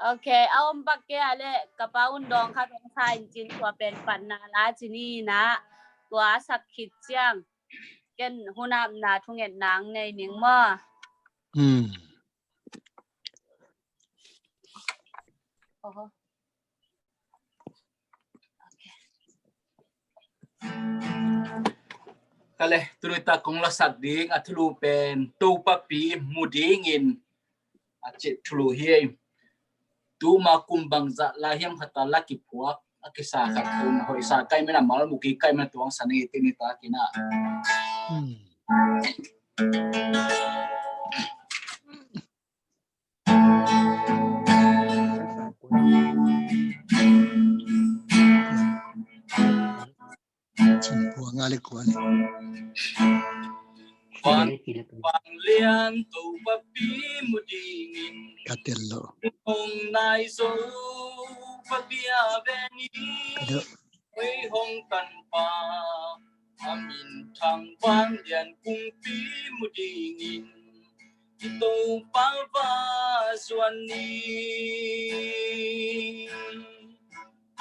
โอเคเอาบักแกเลยกระเป๋าดองค่ะต้องใช้จริงตัวเป็นปันนาลาจินี่นะตัวสักขิดเจียงเกินหุนามนาทุ่งเงินนางในนิ่งมั่วโอ้โหก็เลยตุนตากงละสักดิ้งอัทลูเป็นตูปปีมูดิ้งอินอาจจะทุลุเฮียตูมาคุมบังจะลาเฮียมขัดตาลักกิพวกอากิสาขัดตุนหอยสาไก่ไม่นำมาแล้วมุกี้ไก่ไม่ตัวสันนิตินิตากินะชิมพัวงาเล็กกว่านี่ฟังเลียนตูปปีมูดิ้งอินกาเตลโลองนายโซปปีอาเวนีไว้ห้องกันป่าอามินทางฟังเลียนกุงปีมูดิ้งอินตูปาวาส่วนนี้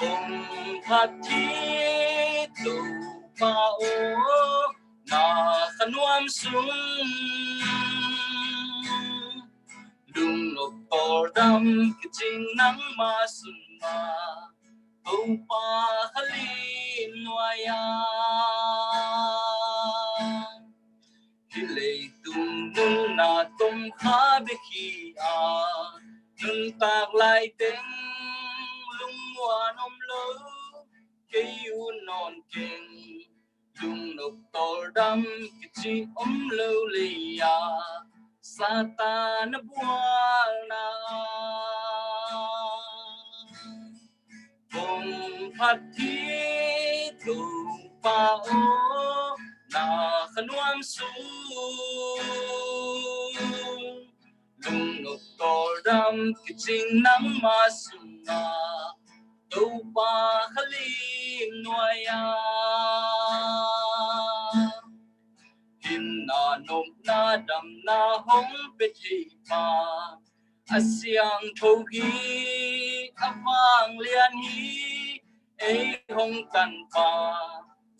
องพัดที่ตูปาโอนาขนวมสูงลุงนกตอดำกิจิงนังมาสุนมาตูปาขลีนวายาฮิเลตุงนุนนาตมขาเบคีอานุนตากลายเต็งลุงวานอมเลเกยูนอนเก่งลุงนกตอดำกิจิอมเลเลียซาตานบัวนาองพัดที่ตูปาโอนาขนวมสูงลุงนกตอดำกิจิงนังมาสุนาตูปาขลีนวายาหินนานมนาดำนาหงเป็ดที่ป่าอาเสียงทุกีอฟังเลียนฮีเอหงกันป่า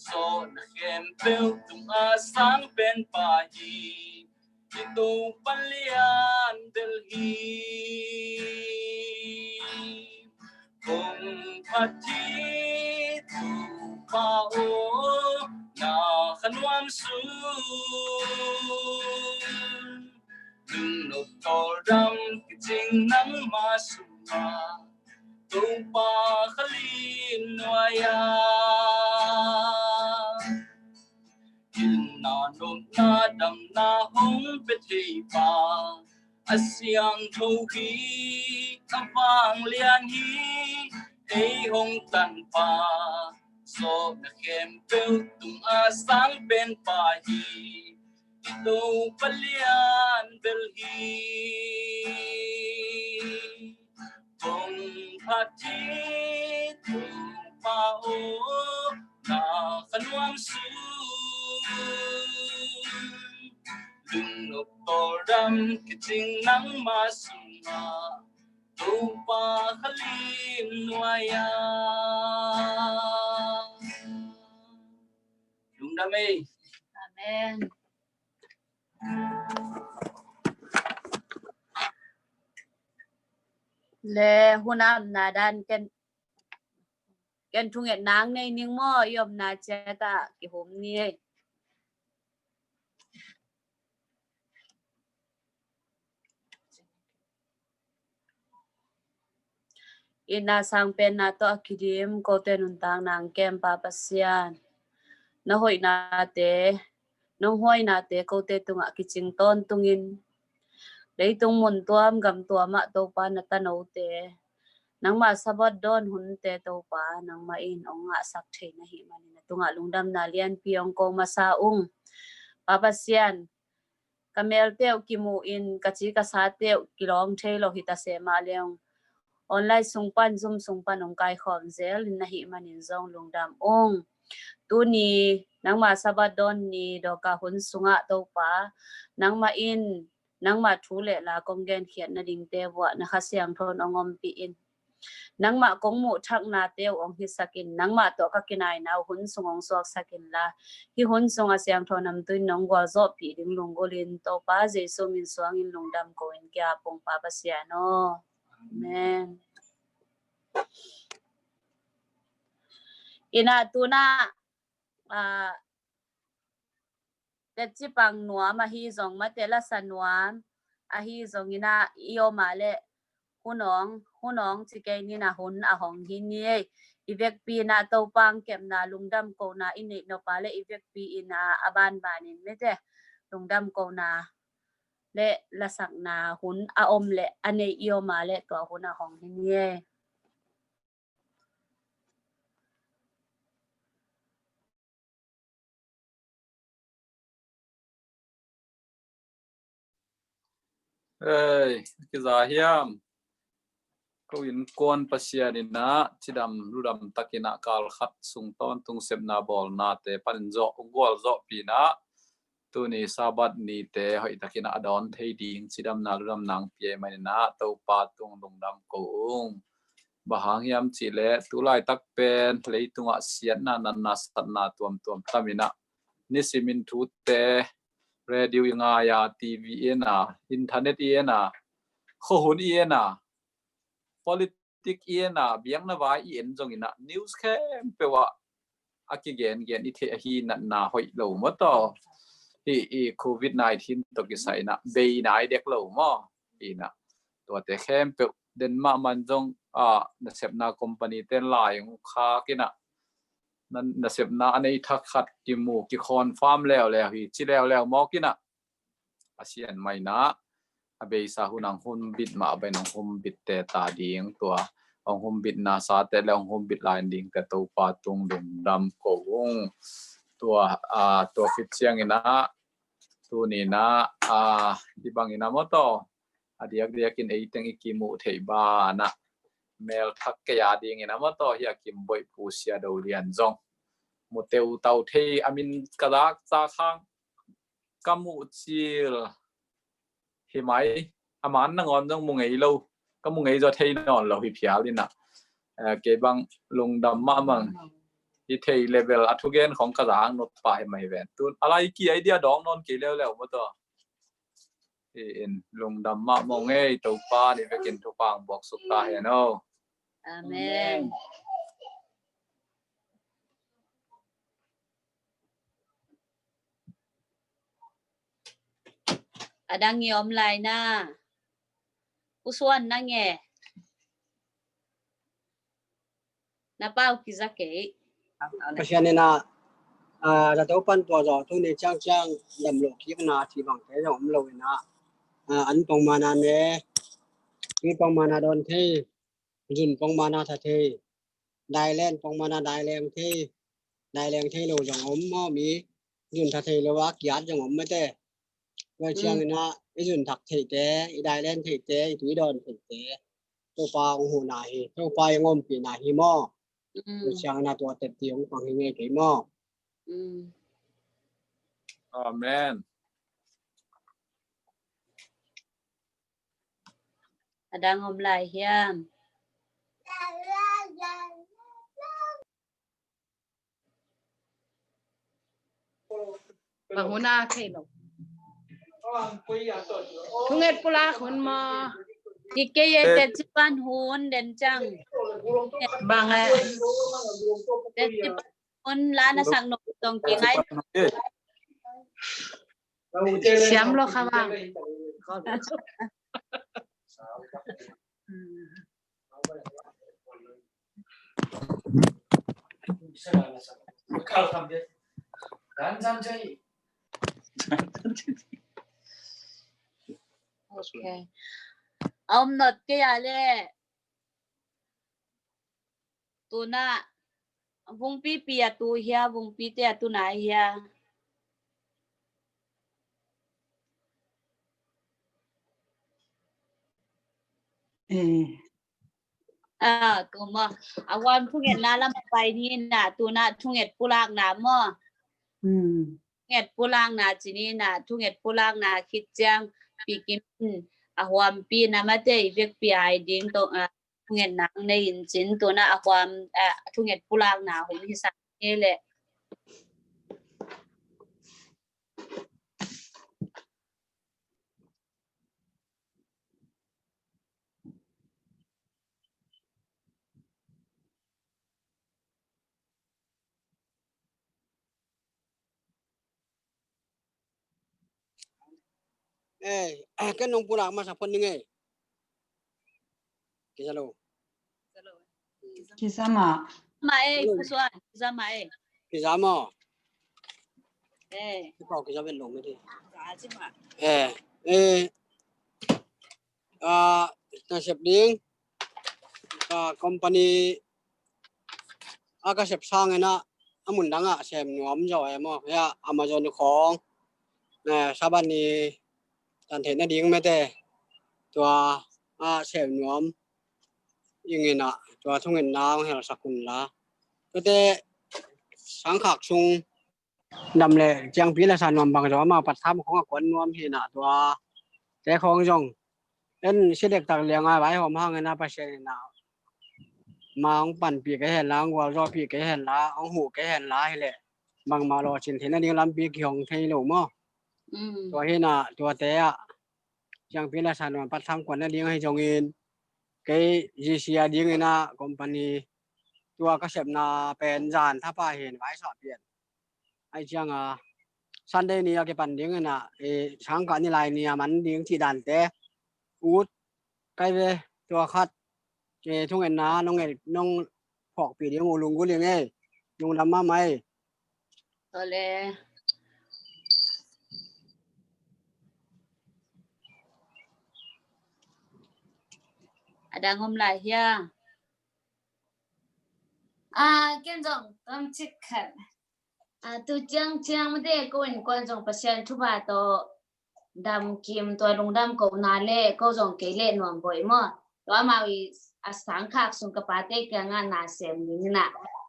โซนเข้มเปลวตุงอาสังเป็นป่าฮีที่ตูปัลเลียนเดลฮีคงพัดที่ตูป่าโอนาขนวมสูงลุงนกตอดำกิจิงนังมาสุมาตูปาขลีนวายาหินนานมนาดำนาหงเป็ดที่ป่าอาเสียงทุกีอฟังเลียนฮีเอหงกันป่าโซนเข้มเปลวตุงอาสังเป็นป่าฮีตูปเลียนเบลฮีคงพัดที่ตูปาโอนาขนวมสูลุงนกตอดำกิจิงนังมาสุนาตูปาขลีนวายาลุงดำเออาเมนเลหุนามนาดันกันทุ่งเงินนางในนิ่งมั่วยอมนาเจตะกิหมนี่อินาสังเป็นนาโตอคิดิมโกเตนุนตางนางแกมปาปัสยานนหอยนาเตนงหอยนาเตโกเตตุงอกิจิงต้นตุงินเลยตุงมุนตัวมกำตัวมะโตปานตะโนเตนังมาสะบดดอนหุนเตโตปานังมาอินองะสักเทนะหิมันนะตุงะลุงดำนาเลียนปีองโกมาซาอุงปาปัสยานกะเมลเตวกิมูอินกะจิกะสาเตวกิลองเทโลหิตาเสมาเลงออนไลน์ส่งปันซุ่มส่งปันองกายขอมเซลนะหิมันอินซองลุงดำองตูนีนังมาสะบดดอนนีดอกะหุนสุงะโตปานังมาอิน nang ma thu le la kong gen khiat na ding te wa na kha siang thon ongom pi in nang ma kong mu thak na te ong hi sakin nang ma to ka kinai na hun sungong sok sakin la hi hun sunga siang thon nam tu nong wa zo pi ding lung golin to pa jesu min suang in lungdam ko in kya pong pa pa sia no amen ina tuna te chi pang nuwa ma hi zong ma te la sanwan a hi zong ina io ma le hunong chi ke ni na hun a hong hi ni ivek pi na to pang kem na lungdam ko na ini no pa le ivek pi ina aban banin me te lungdam ko na le la sak na hun a om le ane io ma le to hun a hong hi ni cái giá hiam câu in quan pasia ni na chidam ludam takina kal khat sung ton tung sep na bol na te pan zo gol zo pi na tu ni sabat ni te hoi takina adon thei ding chidam na ludam nang pie mai na to pa tung lungdam ko ung bahang hiam chi le tu lai tak pen leitunga sian na na sat na tuam tamina ni simin thu te radio nga ya tv ena internet ena kho hun ena politics ena biang na vai en jong ina news kem pewa akigen gen ithe hi na hoi lo mo to i covid 19 to ki sai na be nai dek lo mo ina to te kem pe den ma man jong na sep na company ten lai kha kina nan na sep na anei thak khat ki mu ki khon farm leo hi chi leo mo kina asian mai na abe sa hunang hun bit ma abe nang hum bit te ta ding tua ong hum bit na sa te le ong hum bit line ding te to pa tung dum dam ko ung tua tua fit chiang ina tu ni na di bang ina mo to adiak in eiteng ikimu thei ba na mel thak ke ya ding ina mo to hi akim boi pu sia do lian jong mo teu tau thei amin kadak cha khang kamu chil hi mai aman na ngon jong mu ngei lo ka mu ngei zo thei non lo hi phial ina ke bang lungdam ma mang hi thei level athugen khong ka rang not pa hi mai ven tu alai ki idea dong non ke leo mo to in lungdam ma mo ngei to pa ni vekin thu pang bok suk ta he no amen adang yom lai na uswan na nge na pau ki zake pasianina la to pan po zo tu ni chang lam lo ki na thi bang te zo lo na an pong mana ne ki pong mana don thi jun pong mana tha thi dai len pong mana dai leng thi lo jong om mo mi jun tha thi lo wa kyat jong om me te wa chiang na i jun thak thi te i dai len thi te i tui don thi te to pa hu na hi to pa ngom pi na hi mo chiang na to te tiong pang hi nge ke mo amen adang om lai hiam Bahuna khelo thunget pula khun ma Kike ye te chipan hun den chang bang te chipan hun la na sang no tong ki ngai siam lo khawa okay om not ke ya le tu na vung pi pia tu hia vung pi te tu na hia tu ma awan thunget na la ma pai ni na tu na thunget pulak na mo thunget pulang na chini na thunget pulang na khit chang pi kim ahwam pi namate ivek pi ai ding to thunget nang nei in chin to na ahwam thunget pulang na hum hi sa ele cái nông pula mà sắp phân nghe cái sao đâu Kisama. mai kuswan za mai cái giá mà eh cái bảo cái giá bên lồng mới đi za chi ma na sếp điên company cái sếp sang này na amun đang xem nhóm rồi mà ya Amazonของnè sao bạn đi tận thế nó điên mấy thếตัวxem nhóm ยังไงนะตัวทุ่งเงินน้ำให้เราสักคนละก็แต่สังขารชุงดำเลยจังปีละสานวมบางจังมาปัดทำของคนนวมเห็นนะตัวแต่ของจงเอ็นเสด็จตักเลี้ยงไว้ผมห้างเงินนะประเชนนะมาองปั่นปีกเห็นล้างวัวรอปีกเห็นล้าองหูกเห็นล้าให้เลยบางมารอชินเห็นนั่นเองลำปีกของไทยหลวงมั้งตัวเห็นนะตัวแต่จังปีละสานวมปัดทำคนนั่นเองให้จงเงินcái GCA đi người na company tua các sếp na pen dàn tháp pa hiện vãi sọt biển ai chăng Sunday ni cái pan đi người na sáng cả như lại ni mắn đi chỉ đàn té út cái về tua khát cái thung người na nông phọc bị đi ngủ lùng của liền ấy lùng làm mà mày ole ada ngom lai hia ken jong tam chik khat tu chang made ko in kon jong pasien thu ba to dam kim to lung dam ko na le ko jong ke le nom boi mo to ma wi asang khak sung ka pa te ka nga na sem ni na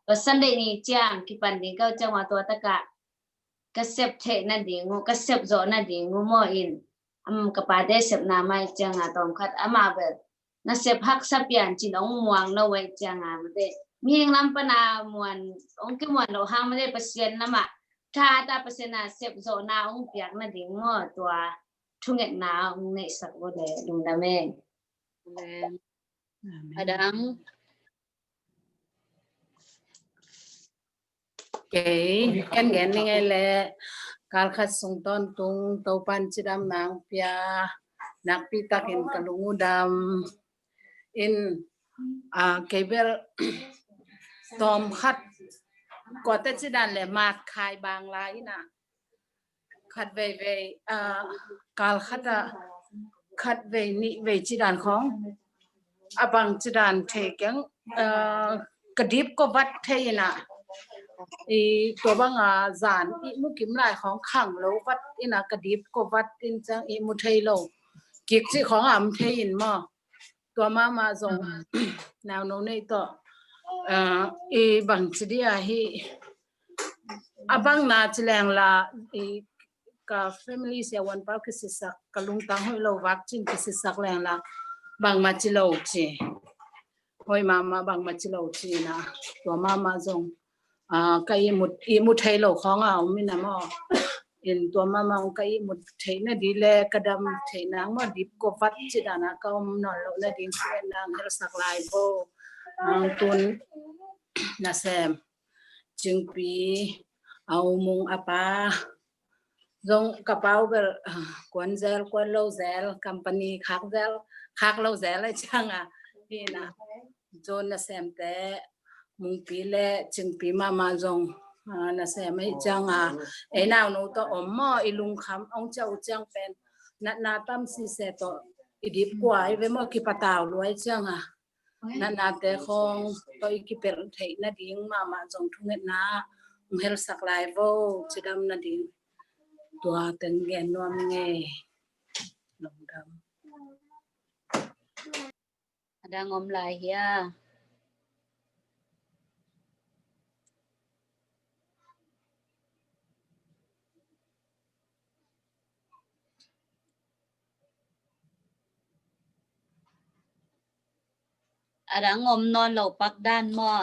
to sunday ni chang ki pan ding ka chang wa to ta ka sep the na ding ngo ka sep zo na ding ngo mo in ka pa de sep na mai chang tom khat ama be na sep hak sapian chin ong muang na wai chang mate mi lam pana muan ong ki muan lo hang mate pasien na ma tha ta pasien na sep zo na ong piak na ding ngo to thunget na ong nei sak bo le dum da me adang Okay, ken gen ni ngay le kal khat sung ton tung to pan chidam nang pia nak pi takin kalungudam in kebel tom khat ko te chidan le mat khai bang la ina khat ve kal khata khat ve ni ve chidan khong abang chidan the kyang kadip ko wat theinaตัวบางจานมุกิมลายของขังโลวัดอินากระดิบก็วัดอินจังมุทัยโลกิกที่ของเทยินมอตัวมาส่งแนวโน้นนี่ต่อบางสิเดียฮีบังนาจแรงละกับ family เสียวันเป้าคือสิสักกลุงตังห้อยโลวักจินคือสิสักแรงละบางมาจิโลจีห้อยมาบางมาจิโลจีนะตัวมาส่งcái một thầy lẩu khó ngào mình nằm ở in tua mama cái một thầy nó đi le cái đam thầy nắng mà đi cô vắt chỉ đàn câu nọ lẩu nó đi xem nắng nó sạc lại vô tuần na xem chứng pi ao mung apa dòng cặp áo về quần lâu gel company khác lâu gel lại chăng thì na John na xem thế mung pi le ching pi mama zong na se mai chang e naw no to ommo ilung kham ong chau chang pen na tam si se to idip kwai ve mo ki pataw loi chang na te khong to ki per thei na ding mama zong thunget na hel sak lai vo chidam na ding tua ten gen nom nge long dam ada ngom lai hia ada ngom non lo pak dan mo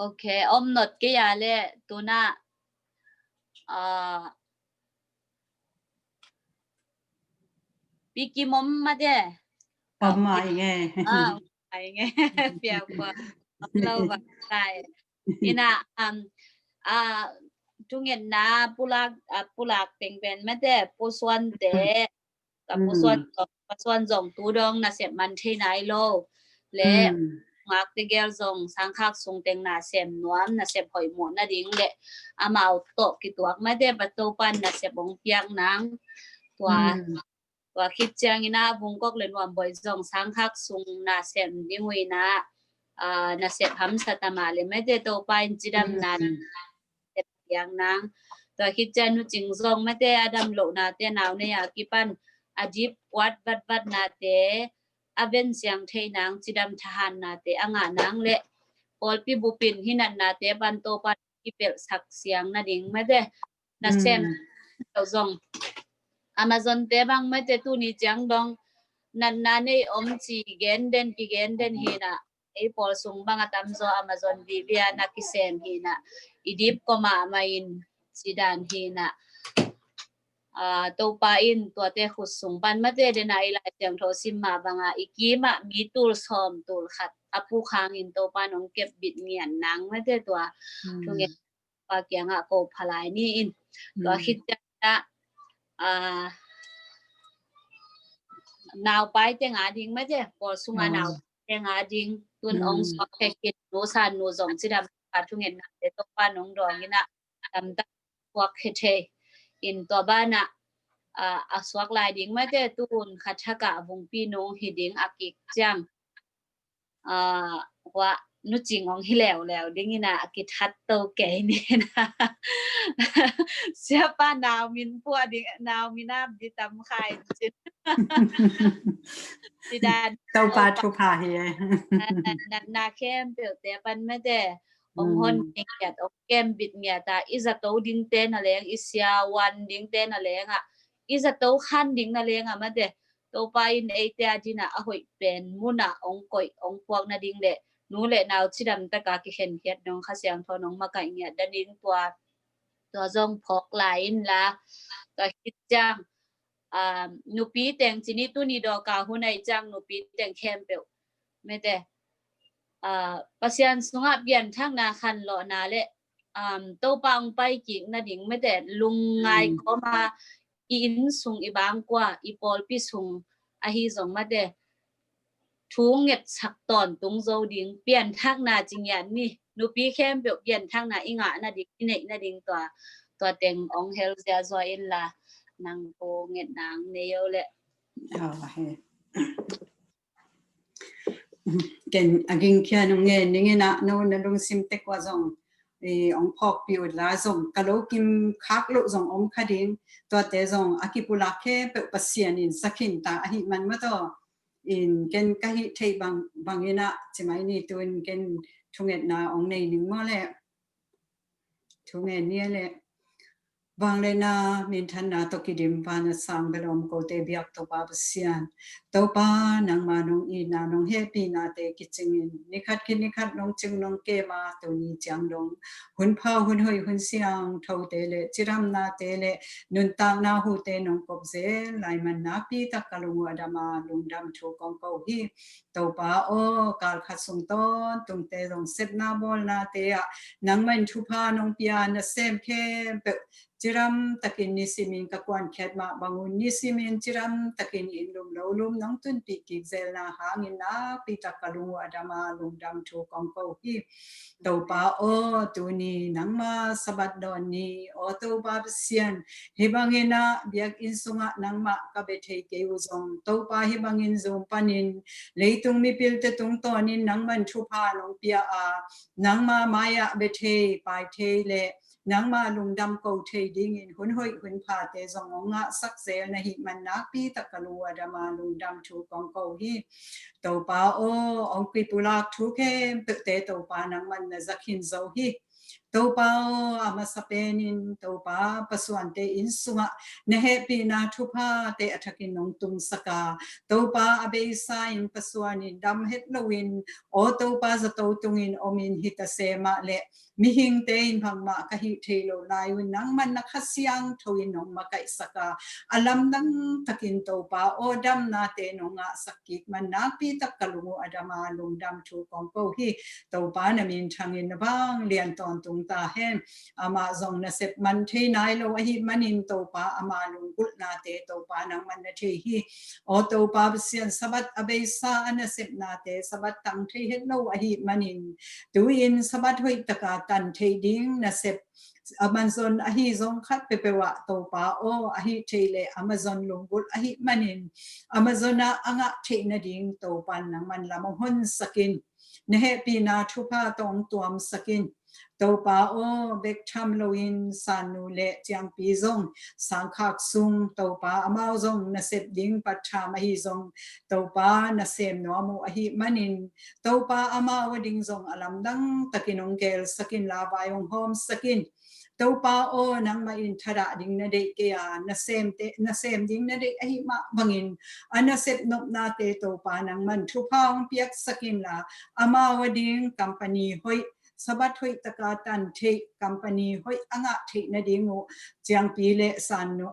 okay om not ke ya le tuna piki mom ma de Oma nghe. ai nghe piak pa lo ba tai ina tungen na pulak peng pen ma de puswan te ka puswan zong tu dong na se man the nai lo le ngak te gel zong sang khak sung teng na sem nuam na se phoi mo na ding le amao to ki tuak ma de ba to pan na se bong piak nang tua khit chang ina bung kok le nuam boi zong sang khak sung na sem ding wi na na se ham sa ta ma le me de to pan chidam na yang nang tua khit chan nu ching zong ma de adam lo na te naw ne ya ki pan ajip wat bat na te aven siang thei nang chidam thahan na te anga nang le pol pi bupin hinan na te ban to pan ki pel sak siang na ding ma de na sem to zong Amazon te bang ma te tu ni chang dong nan na nei om chi gen den ki gen den hina e pol sung bang atam zo Amazon vivia na ki sem hina idip ko ma in sidan hina to pa in to te khus sung ban ma te de na ila chang tho sim ma banga ikima mi tul som tul khat apu khang in to pa nong kep bit ngian nang ma te to thunge pa kyanga ko phalai ni in to khit ta nào pai te nga ding ma je por sunga nào te nga ding tun ong so ke kit no san no zong chidam ka thungen na te to pa nong dong ina tam ta kwak he the in to ba na aswak lai ding ma te tun khathaka bung pi nong hi ding akik chang wa nu ching ong hi lew ding ina akit hat to ke ni na siapa nào min pu ding nào minam di tam khai sidan Tàu pa thu pa hi na kem biểu te pan me de ong hon ngiat ong kem bit ngiat ta iza to ding te na leng isya wan ding te na leng iza to khan ding na leng ma de to pa in e te adina a hoi pen muna ong koi ong puak na ding le nu le naw chidam ta ka ki hen hiat nong kha siang tho nong ma kai ngiat da ding tua zong phok lain la ta hit chang nupi teng chini tu ni do ka hunai chang nupi teng khem pe me de pasian sunga bian thang na khan lo na le to pang pai ki na ding me de lung ngai ko ma in sung i bang kwa i pol pi sung a hi zong ma de thu nget sak ton tung zo ding pian thang na jing yan ni nupi khem pe pian thang na inga na ding nei na ding to teng ong hel sia zo in la nang po nget nang ne yo le ken aging kya nong nge ninge na no na lung sim te kwa zong ong phok pi la zong kalo kim khak lo zong ong khading to te zong akipula ke pe pasian in sakin ta hi man ma to in ken ka hi thei bang ina chimai ni tun ken thunget na ong nei ning mo le thunget ni le bang le na min than na to ki dim pa na sang belom ko te biak to pa pasian to pa nang ma nong i na nong happy na te ki chingin nikhat nong ching nong ke ma to ni chang dong hun pha hun hoi hun siang tho te le chiram na te le nun ta na hu te nong kop ze lai man na pi ta kalung adama lung dam thu kong ko hi to pa o kal khat sung ton tung te dong set na bol na te a nang man thu pha nong pia na sem ke chiram takin nisimin kakwan khet ma bangun nisimin chiram takin inlum lolum nong tun pi ki zel na hangin na pi takalung adama lungdam thu kong ko hi to pa o tu ni nang ma sabat don ni o to ba sian hibangena biak in sunga nang ma ka be thei ke uzong to pa hibangin zum panin leitung mi pil te tung to ni nang man thu pha long pia a nang ma maya be thei pai thei le nang ma lungdam ko thei ding in hun hoi hun pha te zong nga sak zel na hi man na pi takalu adama lungdam thu kong ko hi to pa o ong pi pulak thu ke pe te to pa nang man na zakhin zo hi tàu pa ama sapenin tàu pa pasuan te in sunga nehe pina thupa te athakin nong tung saka tàu pa abeisa in pasuan in dam het lowin o tàu pa za tàu tungin omin hitasema le mihing te in phangma ka hi thelo lai win nang man na khasiang thoin nong makai saka alam nang takin tàu pa o dam na te nonga sakik man na pi takalungu adama lungdam thu kongko hi tàu pa na min thangin bang lian ton tung ta hem ama zong na sep man the nai lo hi manin tàu pa ama lung kul na te tàu pa nang man na the hi o tàu pa sian sabat abeisa ana sep na te sabat tang the het lo hi manin tuin sabat hoi taka tan the ding na sep Amazon ahi zong khat pepewa tàu pa o ahi thele Amazon lunggul ahi manin Amazona anga theina ding tàu pan nang man lamong hon sakin nehe pina thupa tong tuam sakin tàu pa o bek tham loin sanu le chiang pi zong sang khak sung tàu pa amao zong na sep ding pat tham ahi zong tàu pa na sem no mu ahi manin tàu pa amao ding zong alam dang takinong gel sakin la bayong hom sakin tàu pa o nang ma in thara ding na de ke a na sem ding na de ahi ma bangin ana sep nop na te tàu pa nang man thu phang piak sakin la ama wading company hoi sabat hoi taka tan the company hoi anga the na dingu chiang pi le san no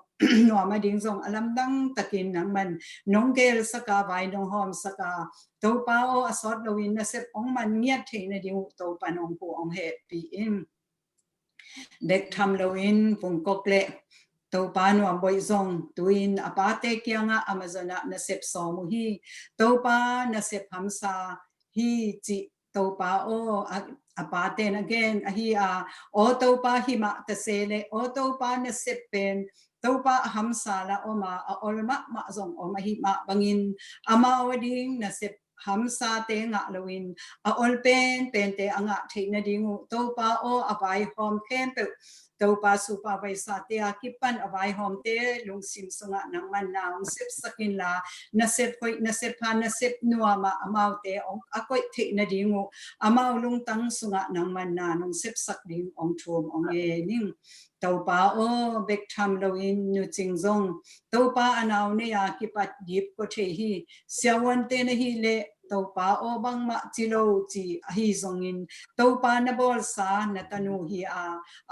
no ma ding zong alam dang takin nang man nonggel saka vai nong hom saka tàu pa o asot lowin na sep ong man ngiat the na dingu tàu pa nong pu ong he pi in bek tham loin pung kokle tàu pa nuam boi zong tuin apate kyanga amazona na sep so mu hi tàu pa na sep hamsa hi chi tàu pa o apate again hi a o tàu pa hi ma ta sele o tàu pa na sep pen tàu pa hamsa la oma olma ma zong oma hi ma bangin ama wading na sep hamsa te nga lowin a olpen pen te anga theina dingu tàu pa o abai hom khem pe tàu pa supervisor te akipan abai hom te lungsim sunga nang man naung sep sakin la na sep hoi na sep pa na sep nuama amau te ong akoi theina dingu amau lung tang sunga nang man na nong sep sak ding ong thum ong e ning tàu pa o bek tham loin nu ching zong tàu pa anau ne ya kipat dip ko the hi siawan te na hi le tàu pa o bang ma chilo chi hi zong in tàu pa na bol sa na tanu hi a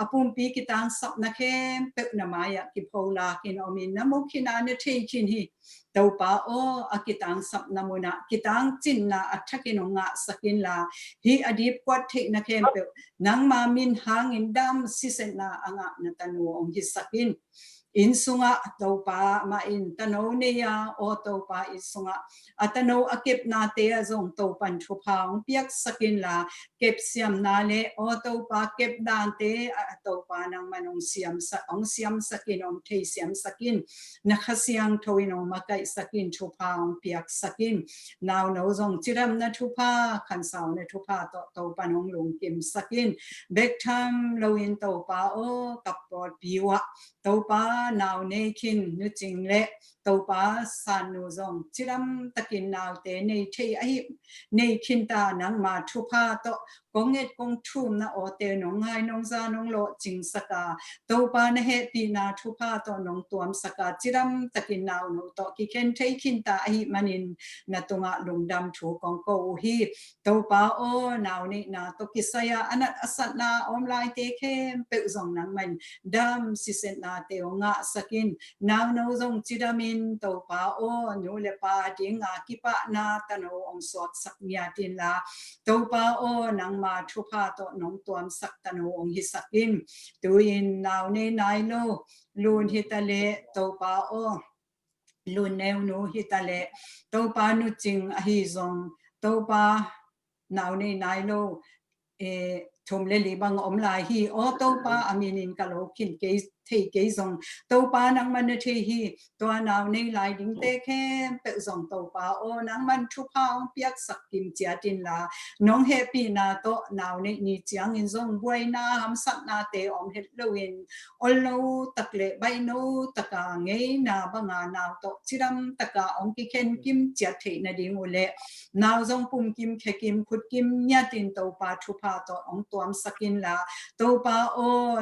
apum pi kitang sap na khem pe na maya ki phola kin omin na mo khina ne the kin hi tàu pa o akitang sap na muna kitang chin na athakin nga sakin la hi adip kwat the na khem pe nang ma min hang in dam sisen na anga na tanu ong hi sakin in sunga tàu pa ma in tano ne ya o tàu pa in sunga atano akip na te azong tàu pan thu phang piak sakin la kep siam na le o tàu pa kep dan te tàu pa nang manong siam sa ong siam sakin ong thei siam sakin na khasiang thoin ong makai sakin thu phang piak sakin now no zong chiram na thu pa khan saw na thu pa to tàu pan ong lung kim sakin bek tham loin tàu pa o kapot biwa tàu pa nào nay kin nu ching le tàu pa san nu zong chiram takin nào te nei thei ai nei kin ta nang ma thu pa to konget kong thum na o te nong ngai nong za nong lo ching saka tàu pa na he pi na thu pa to nong tuam saka chiram takin nào no to ki ken thei kin ta ai manin na tunga lungdam thu kong ko hi tàu pa o nào ni na to kisaya anat asat na online te khem pe zong nang man dam sisen na te nga sakin now no zong chidamin tàu pa o nu le pa ding a kipa na tano ong sot sak nya tin la tàu pa o nang ma thu pa to nong tuam sak tano ong hi sakin tuin now ne nai lo lun hitale tàu pa o lun neu nu hitale tàu pa nu ching a hi zong tàu pa now ne nai lo thum le li bang om lai hi o tàu pa aminin ka lo kin ke thei ke zong tàu pa nang man the hi to naw nei lai ding te khem pe zong tàu pa o nang man thu phang piak sak kim chia tin la nong happy na to naw nei ni chiang in zong buai na ham sat na te om het loin ollo takle bai no taka ngei na banga naw to chiram taka ong ki khen kim chia thei na ding ule naw zong pum kim khe kim khut kim nya tin tàu pa thu pa to ong ตัวมสกินละตัวป้าโอ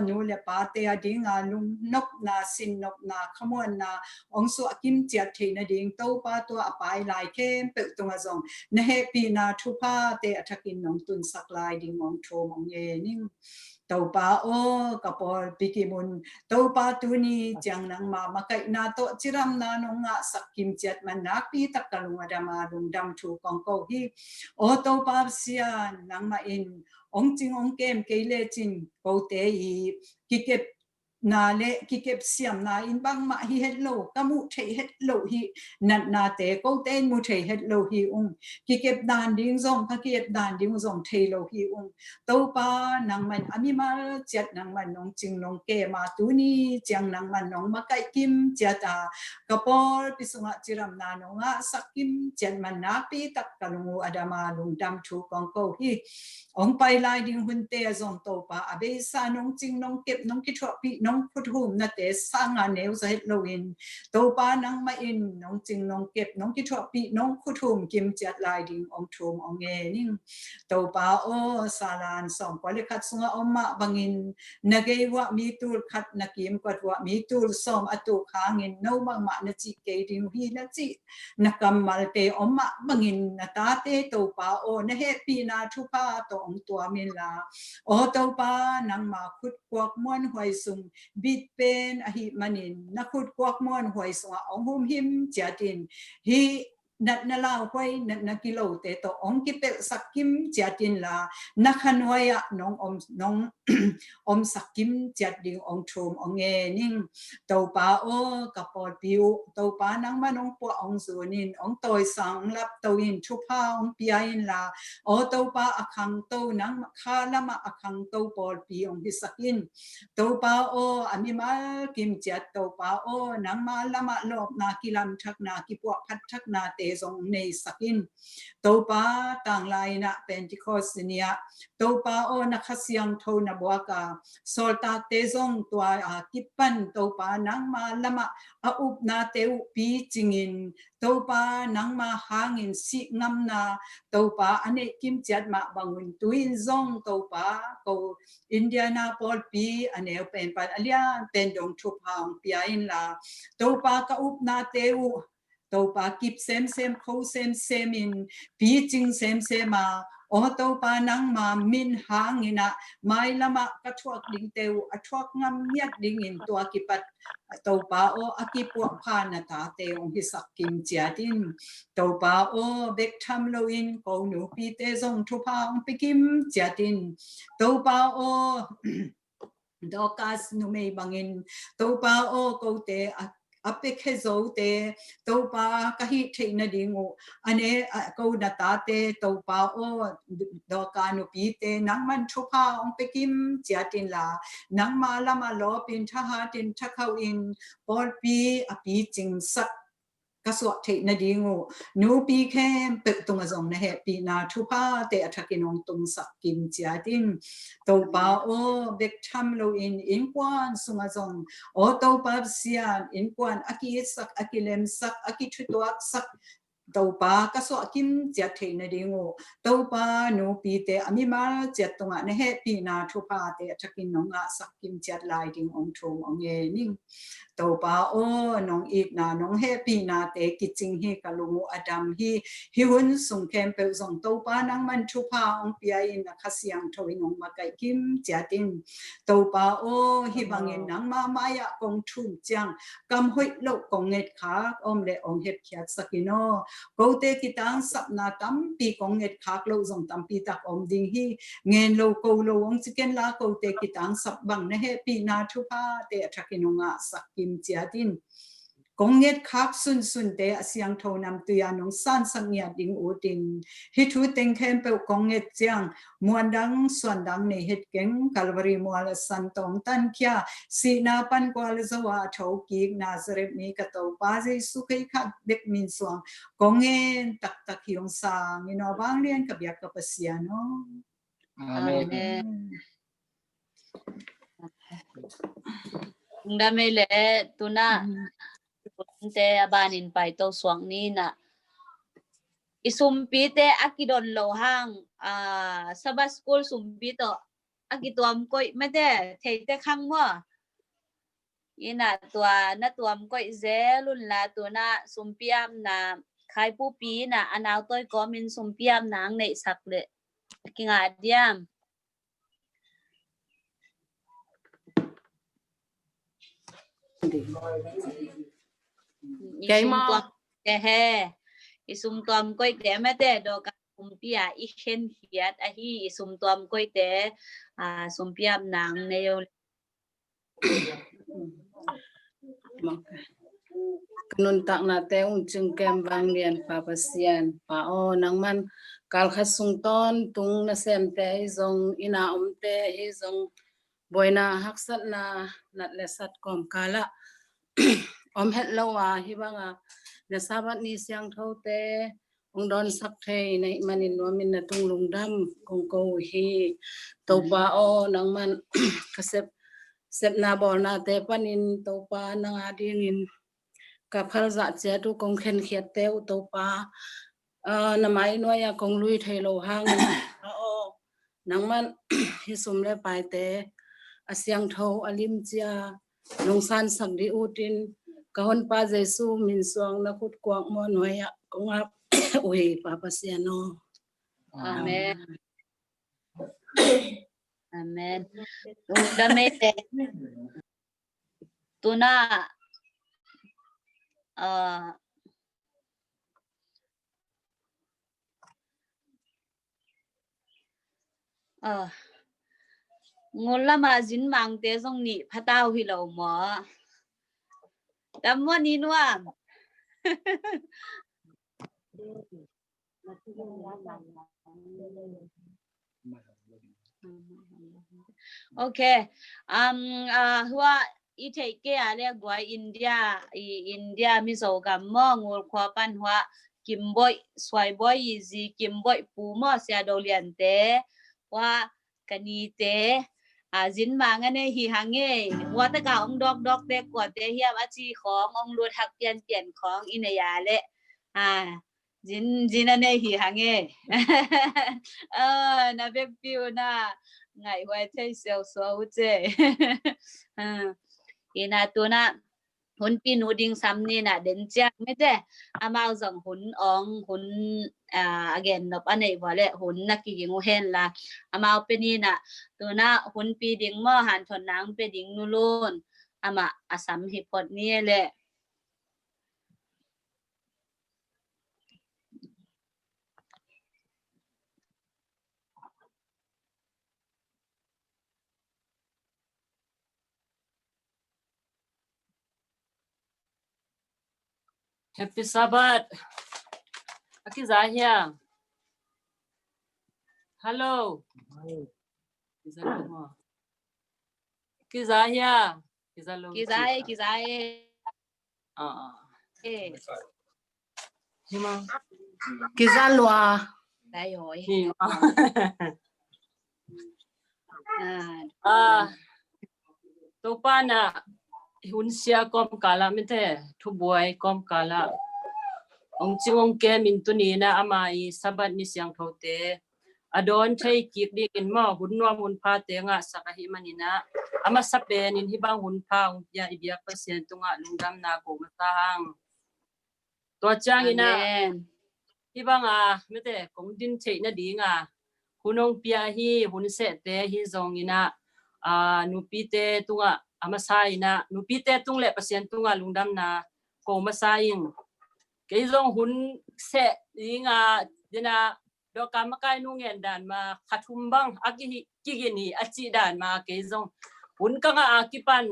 นูเลป้าเตะดิ่งลุงนกนาสินนกนาขมวนนาองสุอากิมเจียเทนดิ่งตัวป้าตัวอปายลายเข้มเปิดตรงazongนะเฮปีนาทุพาเตะทักินน้องตุนสักลายดิ่งองโทมองเอนิ่งตัวป้าโอกระปอลปิกิมุนตัวป้าตัวนี้จังนังมาไก่นาโตจิรำนานงะสักกิมเจียมันนักปีตักกะลุงอดามาลุงดำทูกองโกฮีโอตัวป้าเสียนังมาอินองจิงองเกมเกเลจินโกเตอีกิเก็บนาเลกิเก็บเสียมนาอินบังมาฮีเฮดโลกมุเทเฮดโลฮีนัดนาเตโกเตนมุเทเฮดโลฮีองกิเก็บดานดิ้งซองพะเก็บดานดิ้งซองเทโลฮีองตัวป้านังมันอามิมาเจ็ดนังมันน้องจิงน้องเกมาตูนีจังนังมันน้องมาไก่กิมเจตากระปอลปิสุงะจิรำนานงะสักกิมเจ็ดมันนักปีตักกะลุงอดามาลุงดำทูกองโกฮีองไปลายดิ้งหุ่นเตะซองตัวป้าอเบสาน้องจิงน้องเก็บน้องกิทวปีน้องพุทหุมนาเตสร้างงานเนวจะเฮ็ดโลอินตัวป้านังมาอินน้องจิงน้องเก็บน้องกิทวปีน้องพุทหุมกิมจัดลายดิ้งองทูมองเงนิ่งตัวป้าโอซาลานสองปอลิคัดสุงะอมมาบังอินนักเอวะมีตูลคัดนักกิมกัดวะมีตูลสอมอตุขางอินโนบังมาณจิเกดิ้งฮีณจินักกำมัลเตอมมาบังอินนาตาเตตัวป้าโอนะเฮปีนาทุพาตัวองตัวมิลาโอตัวป้านังมาขุดกวกม้วนหวยสุงบิดเป็นอหิมันินนักขุดกวกม้วนหวยสุงองหุมหิมเจตินฮีนัดนาลาหวยนัดนักกิโลเตโตองกิเปสักกิมเจตินลานักขันหวยน้องน้องอมสักกิมเจดิงองชมองเงนิ่งตัวป้าโอกระปอดปิวตัวป้านังมาน้องปัวองสุนินองตอยสังลับตัวอินชุพาองปีอินลาโอตัวป้าอคังตัวนังคาละมาอคังตัวปอดปีองพิสักินตัวป้าโออามิมากิมเจตัวป้าโอนังมาละมาลบนากิลัมทักนากิปวพัดทักนาเตซองในสักินตัวป้าต่างลายนะเป็นที่คอสเนียตัวป้าโอนักเสียงโทนบัวกาโซลตาเตซงตัวกิปันตัวป้านังมาละมาอุปนาเตวปีจิงินตัวป้านังมาหางินสิงำนาตัวป้าอันนี้กิมจัดมาบังวินตุยนซงตัวป้าก็อินเดียนาโพลปีอันนี้เป็นปันอเลียเป็นดงทุพางปีอินลาตัวป้าก็อุปนาเตวตัวป้ากิบเซมเขาเซมอินปีจิงเซมาโอตัวป้านังมามินหางินะไม่ละมากระทวกดิ่งเตวอทวกงำเมียดดิ่งอินตัวกิปัดตัวป้าโออากิปวกพานาตาเตวหิสักกิมเจียดินตัวป้าโอเบกทำโลอินกูนูปีเตซงทุพาองปิกิมเจียดินตัวป้าโอดอกัสนุเมย์บังอินตัวป้าโอกูเตอเปเคโซเตตัวป้ากะฮิเทนดิงูอันนี้กูนาตาเตตัวป้าโอดอกานุปีเตนังมันชุพาองเปกิมเจียตินลานังมาละมาลอปินทหาตินทักเขาอินปอลปีอปีจิงสักกสวะเทนดิงูนูปีแคมเปิดตรงazongนะเฮปีนาทุพาเตอทักกินองตรงสักกิมเจียตินตัวป้าโอเบกทำโลอินกวนสุงazongโอตัวป้าเสียอินกวนอากิสักอากิเลมสักอากิชุตัวสักตัวป้ากสวะกิมเจียเทนดิงูตัวป้านูปีเตอมิมาเจียตรงนะเฮปีนาทุพาเตอทักกินองสักกิมเจียลายดิงองทงองเงนิ่งตัวป้าโอน้องอีกนาน้องเฮปีนาเตกิจิงฮีกะลุงอดัมฮีหุ่นสุงแคมเปลซงตัวป้านังมันทุพาองปีอินนักเสียงทวินองมาไกกิมเจียตินตัวป้าโอฮิบังอินนังมามายะกงทุ่มจังกำห้อยโลกกงเงดขาอมเลองเฮ็ดเขียดสกิโนกูเตกิตังสับนาตัมปีกงเงดขาโลซงตัมปีตักอมดิงฮีเงินโลโกโลองสิเกนลากูเตกิตังสับบังนะเฮปีนาทุพาเตทักกินองสักกิมเจียดินกงเงดคักสุนเตอเสียงโทนำตัวยานองสันสังเงียดิงอูดินฮิทูเต็งเข้มเปกงเงดเจียงมวนดังส่วนดังในเฮ็ดเก่งกัลวารีมัวลสันตองตันเคียสีนาปันกวาลสวาโถกีกนาซาเรตมีกะโตปาเจสุขิคักเด็กมินสวงกงเงนตักฮิองซางอินอบางเรียนกับยักกับเสียโนอาเมน Dami le tuna te abanin pa ito swang ni na isumpi te akidon lohang sa school sumpi to aki tuam koi mate thei te khang mo ina tua na tuam koi zelun la tu na sumpiam na khai pu pi na anaw toy ko min sumpiam nang nei sak le kinga diam Kay mo ke he isum tuam koi te mate do ka sumpia I khen hiat a hi isum tuam koi te sumpiam nang neo kanun tak na te ung chung kem bang lian pa pasian pa o nang man kal khat sung ton tung na sem te zong ina te hi zong boina haksat na nat le sat kom kala het lawa hi banga na sabat ni siang tho te ong don sak thei nei manin no min na tung lungdam kong ko hi to pa o nang man kasep sep na bol na te panin to pa nang ading in ka phal za che tu kong khen khiat te u to pa na mai no ya kong lui thei lo hang o nang man hi sum le pai te asyang tho alim chia nong san sak di utin kahon pa jesu min suang na khut kwak mo no ya kong ap oi pa pasiano amen amen dame te tuna ngôn là mà dính mang té dòng nị phát tao huy lầu mỏ đâm mua ní nuông ok hua I thấy cái ale guai India mi zo gam mo ngol khoa pan hua kim boy swai boy gì kim boy pu mo sia do lian te hua kani te dính mang anh hi hange hua ta ka ong dok te kwa te hiam a chi khong ong lut hak pian khong inaya le dính anh hi hange na bek piu na ngày hoài thấy siêu số chứ ina tu na hun pi nu ding sam ni na den chak me te amao zong hun again nop anei wale hun na ki gingu hen la amao pe ni na tu na hun pi ding mo han thon nang pe ding nu lon ama asam hi pot ni le Happy Sabbath. Aki Zahia. Hello. Ki Zahia. Ki Zahia. Hima. Ki Zalwa. Đây rồi. Topa na hunsia kom kala mite thu boy kom kala ong chingong ke min tu ni na amai sabat ni siang thote adon thai kik dik in ma hun no hun pha te nga sakahi manina ama sapen in hibang hun pha ong ya ibyak pasien tunga lungdam na ko matang to chang ina hibang mite kong din thei na di nga hunong pia hi hun se te hi zong ina nupi te tunga amasai na nupi te tung le pasien tunga lungdam na ko masaing keizong hun se inga dina do kamakai nungen dan ma khathumbang aki kigini achi dan ma keizong hun kanga akipan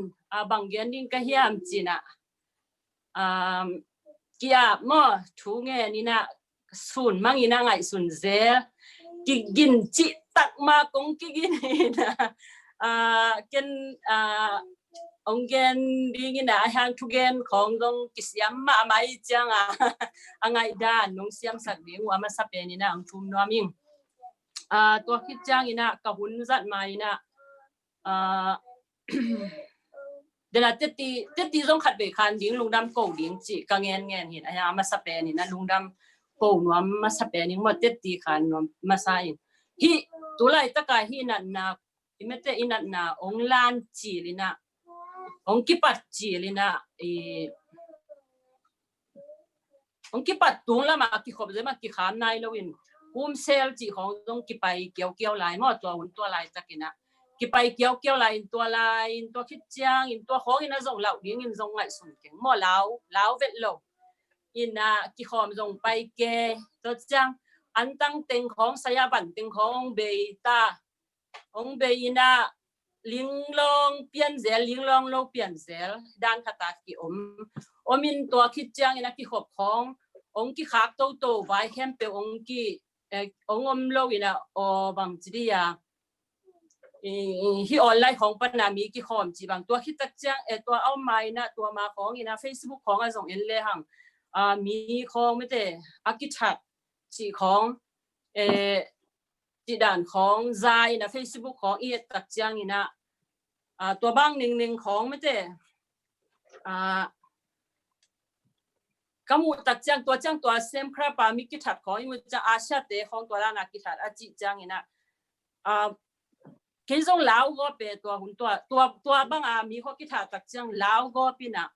banggen ding ka hiam china kia mo thunge nina sun mangina ngai sun zel kigin chi tak ma kong kigini na ken onggen dingin na hang tugen khong dong kisiam ma mai chang angai dan nong siam sak ding wa ma sapeni na ang thum noming to khit chang ina ka hun zat mai na dela teti jong khat be khan ding lungdam ko ding chi ka ngen hin aya ma sapeni na lungdam ko nom ma sapeni mo teti khan nom ma sai hi tulai taka hi na imete inat na ong lan chi lina ong kipat chi lina ong kipat tung la ma ki khop zema ki kham nai lowin sale chi khong dong ki pai kiao lai mo tua lai takina ki pai kiao lai in tua khit chiang in tua khong in zong lau ding in zong ngai sum keng mo lau vet lo in ki khom zong pai ke to chiang an tang teng khong saya ban teng khong be ta ong be ina ling long pian zel ling long lo pian zel dan khata ki omin tua khit chiang ina ki khop khong ong ki khak to vai hem pe ong ki ong lo ina o bang chi ya hi online khong panami ki khom chi bang tua khit tak chiang tua au mai na tua ma khong ina Facebook khong a zong en le hang mi khong me te akithat chi khong chi dan khong zai na Facebook khong i tak chiang ina tua bang ning khong me te kamu tak chiang tua sem kra pa mi ki that khong mu cha asha te khong tua la na ki that a chi chiang ina ke zong lao go pe tua hun tua bang mi ho ki that tak chiang lao go pina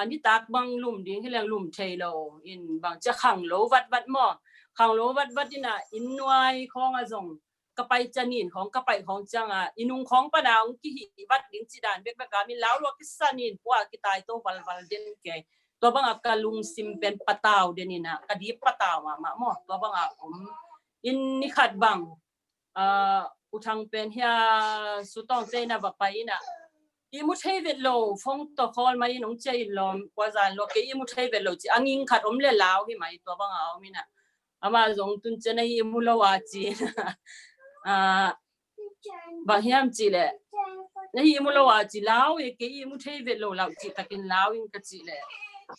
ni tak bang lum ding hilang lum thei lo in bang cha khang lo wat mo khang lo wat ina in nuai khong a zong ka pai chanin khong ka pai khong chang inung khong pa na ong ki hi wat ding chi dan bek ka mi lao lo ki sanin kwa ki tai to wal den ke to bang ka lung sim pen pataw denina ka di pataw ma mo to bang in ni khat bang uthang pen hia sutong te na ba pai na imu thei vet lo phong to khol mai nong chei lom kwa zan lo ke imu thei vet lo chi angin khat le lao hi mai to bang mi na ama zong tun chen ai imu lo wa chi ba hiam chi le nei imu lo wa chi lao e ke imu thei vet lo lao chi takin lao in ka chi le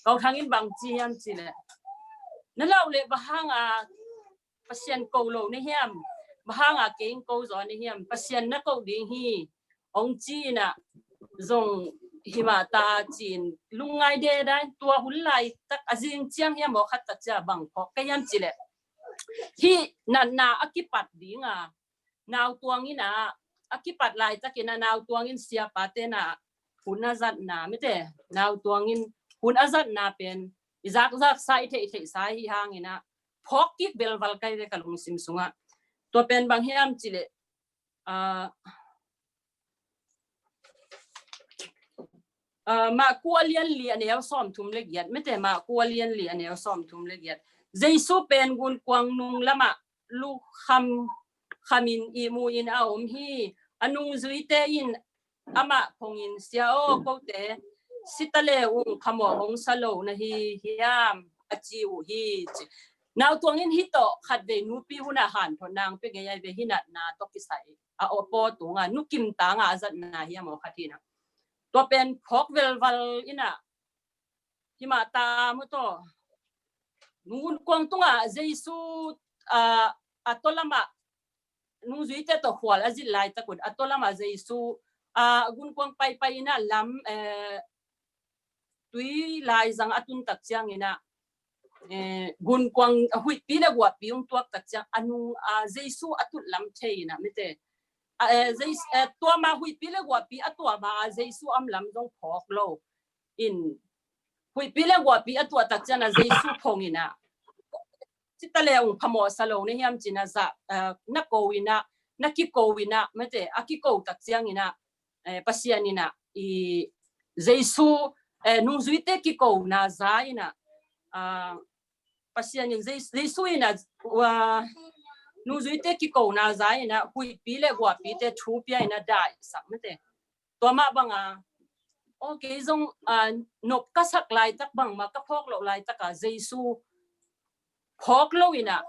kau thang in bang chi hiam chi le na lao le ba hang pasien ko lo ne hiam ba hang ke in ko zo ne hiam pasien na ko ding hi ong chi na zong hima ta chin lungai de dai tua hulai tak azing chiang hiam mo khat tak cha bang phok ka yam chi le hi na akipat dinga naw tuang ina akipat lai takina naw tuang in sia pate na hun azat na mete naw tuang in hun azat na pen izak sai the sai hi hang ina phok ki belwal kai de kalung sim sunga to pen bang hiam chi le ma kualian li anel som thum le giat mete ma kualian li anel som thum le giat jaisu pen gun kwang nung lama lu khamin imu in aom hi anung zuite in ama phongin sia o ko te sitale khamo ong salo na hi hiam achiu hi naw tuangin hito khat ve nu pi huna han thonang pe ge yai ve hinat na to ki sai opo tunga nu kim ta nga azat na hiam o khatina to pen phok velwal ina hima ta mu to ngun kwang tunga jaisu atolama nung zuite to khwal azil lai takun atolama jaisu gun kwang pai na lam tui lai zang atun tak chiang ina gun kwang hui pi la gwa pi ung tuak tak chiang anu jaisu atut lam theina mete tua ma hui pi la gwa pi atua ma jaisu am lam dong phok lo in hui pi la gwa pi atua tak chiang jaisu phongina sitale ung phamo salo ne hiam china za na kowina na ki kowina mete aki ko tak chiang ina pasianina i jaisu nung zuite ki ko na za ina pasianin jaisu ina nung zuite ki ko na za ina hui pi le gwa pi te thu pia ina dai sak mete to ma banga okay zong nop ka sak lai tak bang ma ka phok lo lai tak jaisu phok lo ina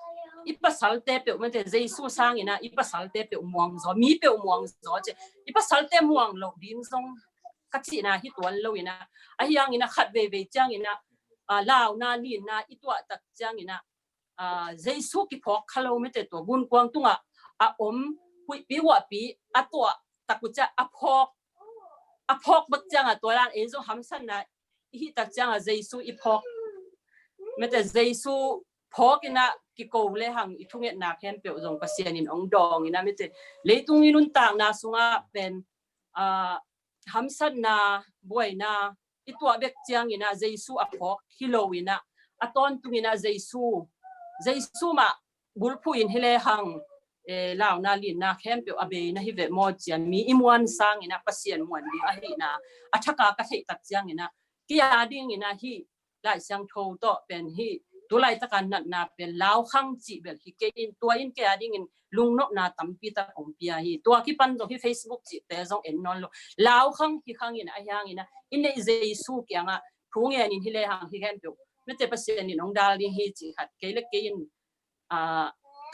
ipasal te pe mete jaisu sang ina ipasal te pe muang zo mi pe muang zo che ipasal te muang lo ding song ka chi na hi tuan lo ina a hiang ina khat ve chang ina lao na lin na itwa tak chang ina jaisu ki phok khalo mete to gun kwang tunga om hui pi wa pi atwa takucha a phok bak chang to lan ezo hamsan na hi tak chang jaisu i phok mete jaisu phok ina ki ko le hang I thunget na khen pe zong pasian in ong dong ina mi te leitung inun tak na sunga pen hamsan na boy na itwa bek chiang ina jesu aphok hilowina aton tungina jesu ma bulphu in hile hang lao na lin na khem pe abe na hi ve mo chian mi imwan sang ina pasian muan di a hi na athaka ka thei tak chiang ina kia ding ina hi lai sang tho to pen hi tu lai takan nat na pen lao khang chi bel hi ke in tua in ke ading in lung no na tampi ta ong pia hi tua ki pan do hi Facebook chi te zong en non lo lao khang hi khang in a yang ina in nei jesu kyanga thung en in hi le hang hi khem pe me te pasian in ong dal ding hi chi khat ke le ke in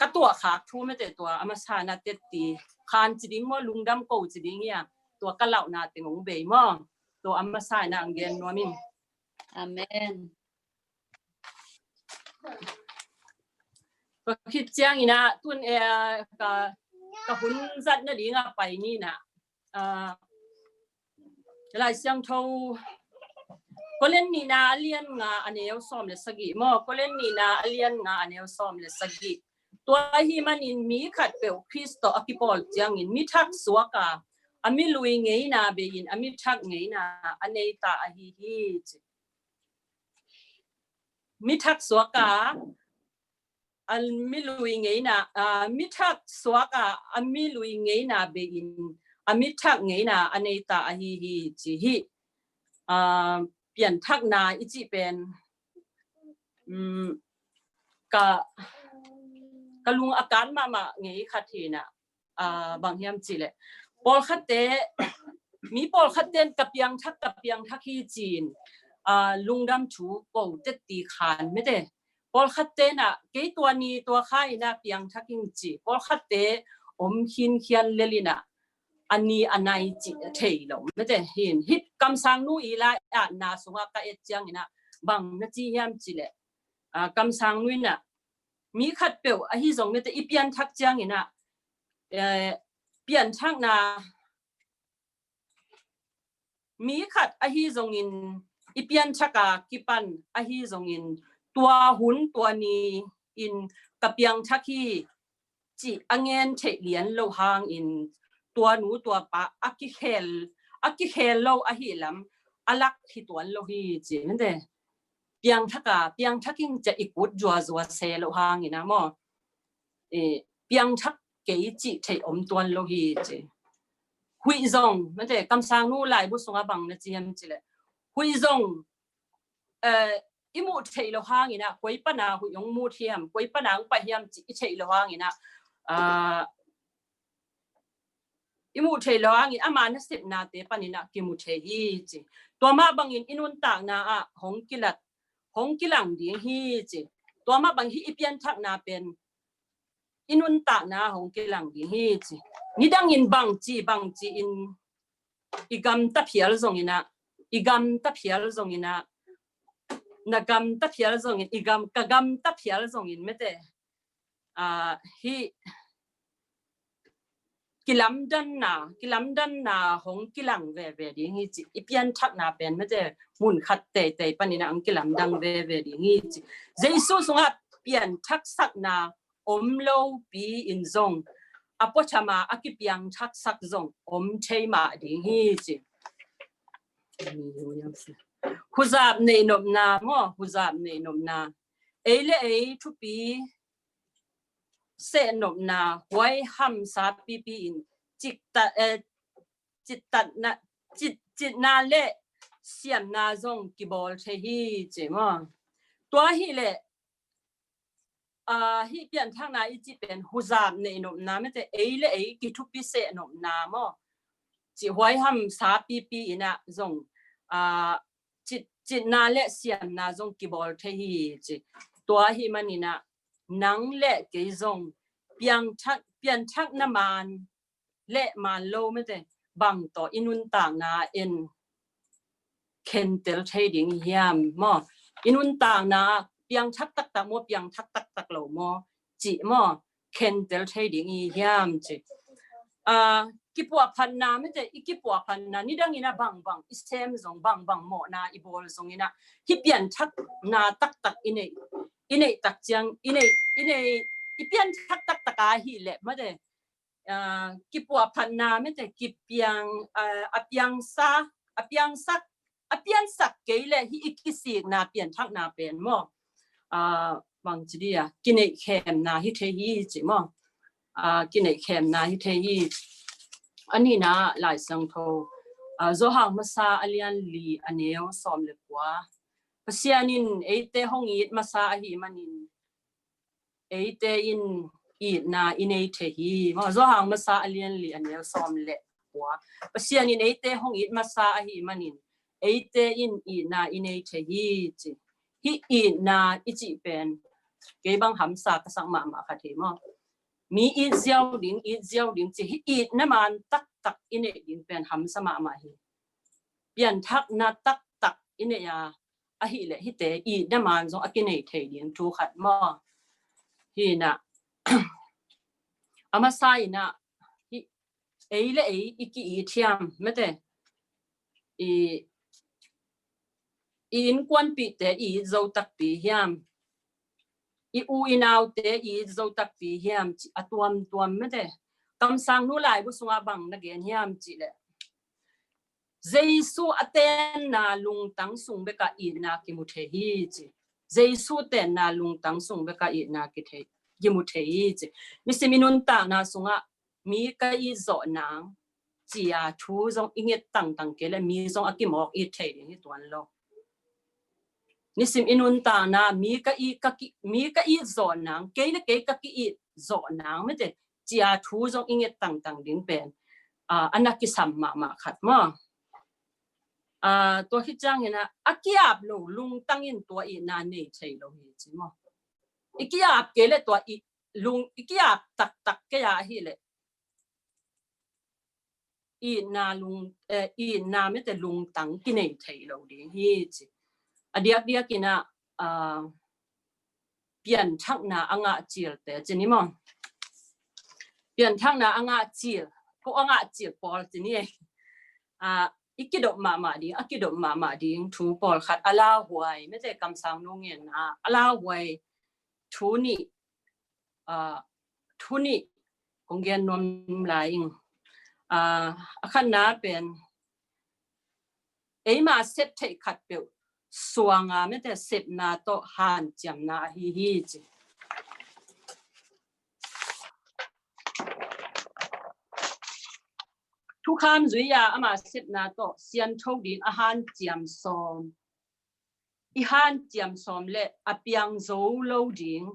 kaตัวขาทูไม่แต่ตัวอามาสานาเตตีคานจีดิ้งมอลุงดำโกจีดิ้งเนี่ยตัวกะเหล่านาติงงเบยมอตัวอามาสานางเกนนัวมินอาเมนก็คิดเจียงอีนะตุนกะหุ่นจัดน่ะดีงะไปนี่น่ะหลายเสียงโทก็เล่นนี่นาเลียนงาอันเอวซ้อมเลสกิมอก็เล่นนี่นาเลียนงาอันเอวซ้อมเลสกิตัวฮีมันอินมีขัดเปลวคริสต์อกิปอลจังอินมีทักสวกาอามิลุยเงยนาเบยินอามิทักเงยนาอันเนตาอหิฮิมีทักสวกาอันมิลุยเงยนามีทักสวกาอามิลุยเงยนาเบยินอามิทักเงยนาอันเนตาอหิฮิจิฮิเปลี่ยนทักนาอิจิเป็นกะลุงอาการมาเงยขัดทีน่ะบางยามจีเลยปอลขัดเตมีปอลขัดเต้นกับยังทักฮีจีนลุงดำชูกูเจ็ดตีขานไม่ได้ปอลขัดเต้น่ะเกยตัวนี้ตัวข้ายน่ะเปียงทักหิงจีปอลขัดเตอมหินเขียนเลลิน่ะอันนี้อันไหนจีเทยลงไม่ได้เห็นฮิตกำสังนู้อีละนาสุงกะเอจียงน่ะบางนาจียามจีเลยกำสังนู้น่ะมีขัดเปลวอหิจงไม่แต่อีเปียนทักเจียงน่ะเปลี่ยนทักนามีขัดอหิจงอินอีเปียนทักกะกิปันอหิจงอินตัวหุ่นตัวนี้อินกับเปียงทักฮีจีอังเงินเทเลียนโลหางอินตัวหนูตัวปะอักกิเคลโลอหิลำอลักที่ตัวโลฮีจีนั่นเด้เปียงทักกิงจะอีกุดจัวเซโลหางอินะมอเปียงทักเกยจิเทอมตัวโลฮีจีหุยจงนั่นเด้กำสังนู้หลายบุษงบังนะจีมจีเลยหุยจงอีมูเทโลหางอินะกวยปนาหุยงมูเทียมกวยปนางไปเฮียมจิเทโลหางอินะอีมูเทโลหางอิอามานะสิบนาเตปานินะกิมูเทฮีจีตัวมาบังอินุนตากนาหงกิลังดีฮีจีตัวมาบังฮีอีเปียนทักนาเป็นอินุนตากนาหงกิลังดีฮีจีนี่ดังอินบังจีอินอีกำตะเพียลซงอินะอีกำตะเพียลซงอินะนากำตะเพียลซงอินอีกำกะกำตะเพียลซงอินไม่แต่ฮีกิลัมดันนาหงกิลังเวดีงี้จิอีเปียนทักนาเป็นไม่แต่มุนขัดเตปนินะอังกิลัมดังเวดีงี้จิเจสุสงะเปียนทักสักนาอมโลปีอินซงอปชมาอกิเปียงทักสักซงอมเทมาดีงี้จิหุซาบเนนมนามอหุซาบเนนมนาเอเลทุปีเสนมนาไว้ห้ำสาปีอินจิตนาเละเสียมนาจงกิบอลเทฮีเจมอตัวฮีเละฮีเปลี่ยนทางนาอีจิเป็นหุซาบในนมนาไม่แต่เละกิทุปีเสนมนามอจิไว้ห้ำสาปีอินะจงจิตนาเละเสียมนาจงกิบอลเทฮีเจตัวฮีมันนี่นะนังเละเกยจงเปลี่ยนทักน้ำมันเละมันโลไม่ได้บังต่ออินุนต่างนาเอ็นเคนเตลเทดิ้งยามมออินุนต่างนาเปลี่ยนทักตักมอเปลี่ยนทักโลมอจิมอเคนเตลเทดิ้งยามจิกิปัวพันนาไม่ได้อีกิปัวพันนานี่ดังอินะบังอิเซมซงบังหมอนาอีบอลซงอินะที่เปลี่ยนทักนาตักอิน inei tak chiang inei ipian tak taka hi le ma de ki pua phan na me te ki piang apiang sak ke le hi ikisi na pian thak na pen mo bang chi dia kinei khem na hi the hi chi mo kinei khem na hi the hi ani na lai sang tho zo hang masa alian li aneo som le kwa pasianin eite hongit masa hi manin eite in i na inei the hi mo zo hang masa alian li aneo som le kwa pasianin eite hongit masa hi manin eite in i na inei the hi chi hi i na ichi pen ke bang ham sa ka sang ma kha the mo mi i ziao ding chi hi i na man tak ine ding pen ham sama ma hi pian thak na tak ine ya a hi le hi te i na man zo akine the ding thu khat mo hi na ama sai na hi ei le ei iki i thiam mete in quan pi te i zo tak pi hiam i u inaw te i zo tak pi hiam atuam mete kam sang nu lai bu sunga bang na gen hiam chi le Jesu aten na lung tang sung beka i na ki mu the hi chi Jesu ten na lung tang sung beka i na ki the ki mu the hi chi ni seminun ta na sunga mi ka i zo nang chia thu zong inget tang ke le mi zong akimok i the ni tuan lo nisim inun ta na mi ka i zo nang ke le ke ka ki i zo nang me te chia thu zong inget tang ding pen anaki samma khat ma to hi chang ina akiap lo lung tangin to i na nei chei lo hi chi mo ikiap ke le to i lung ikiap tak ke ya hi le i na me te lung tang ki nei chei lo ding hi chi adia kina pian thak na anga chil te chini mo pian thak na anga chil ko anga chil pol chini ikidop ma ding thu pol khat ala huai me te kam sang no ngen na ala huai thu ni konggen nom laing akhan na pen eima set thei khat pe suanga me te sep na to han cham na hi chi thu kham zuya ama sep na to sian thau din a han chiam som i han chiam som le apiang zo lo ding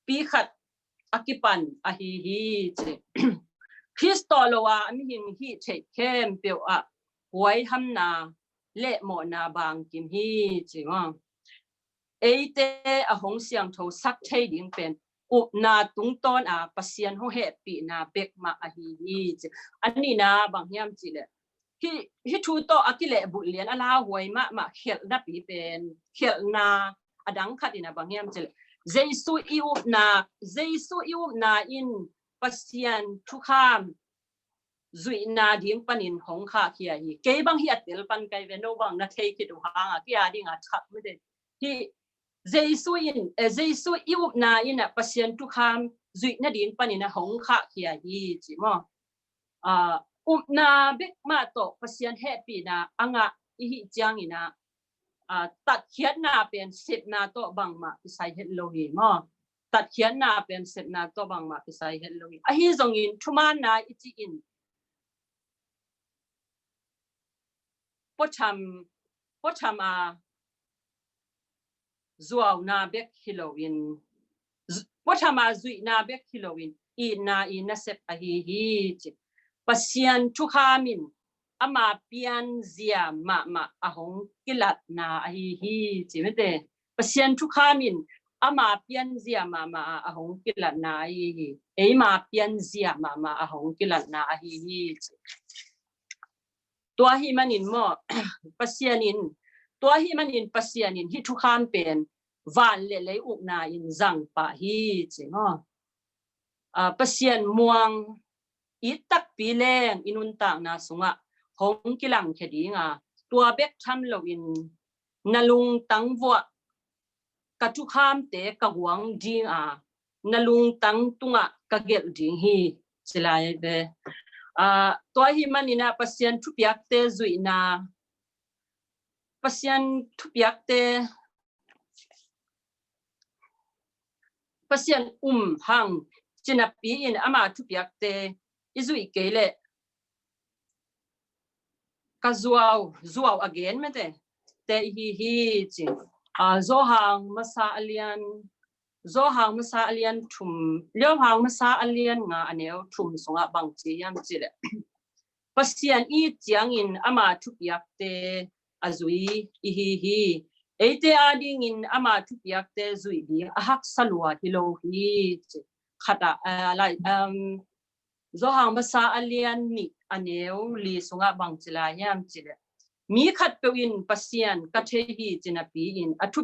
pi khat akipan a hi chi Kristolowa ami hing hi che kem pe a huai ham na le mo na bang kim hi chi ma eite a hong siang tho sak thei ding pen up na tung ton a pasian ho he pi na bek ma a hi chi ani na bang hiam chi le hi thu to akile bu lian ala huai ma khel na pi pen khel na adang khat ina bang hiam chi le Jesu iu na in pasian thu kham zui na ding panin hong kha kia hi ke bang hi atel pan kai ve no bang na thei ki du hanga kia ding a thak me de hi Jesu iu na in a pasien tu kham zui na ding panin a hong kha kia hi chi mo na bek ma to pasien happy na anga hi chiang ina tat khiat na pen sip na to bang ma sai het lo hi mo tat khiat na pen sip na to bang ma sai het lo hi a hi zong in thuman na ichi in pocham zuaw na bek hilowin pocham zui na bek hilowin i na sep a hi pasian thu khamin ama pian zia ma ahong kilat na a hi chimete pasian thu khamin ama pian zia ma ahong kilat na a hi eima pian zia ma ahong kilat na a hi tua hi manin mo pasianin hi thu kham pen van le uk na in zang pa hi chi mo pasian muang itak pileng inun ta na sunga hong kilang khedinga tua bek tham lo in nalung tang wa ka tu kham te ka wang ding nalung tang tunga ka gel ding hi silai be to hi manina pasien thu piak te zui na pasien thu piak te pasien hang chinapi in ama thu piak te izui kele ka zuaw again mete te hi chi zo hang masa alian thum leo hang masa alian nga aneu thum songa bang chi yam chi le pasian I chiang in ama thu piak te azui hi eite ading in ama thu piak te zui di ahak salwa hilo hi khata lai zo hang masa alian ni aneu li songa bang chila yam chi le mi khat pe in pasian ka the hi chinapi in athu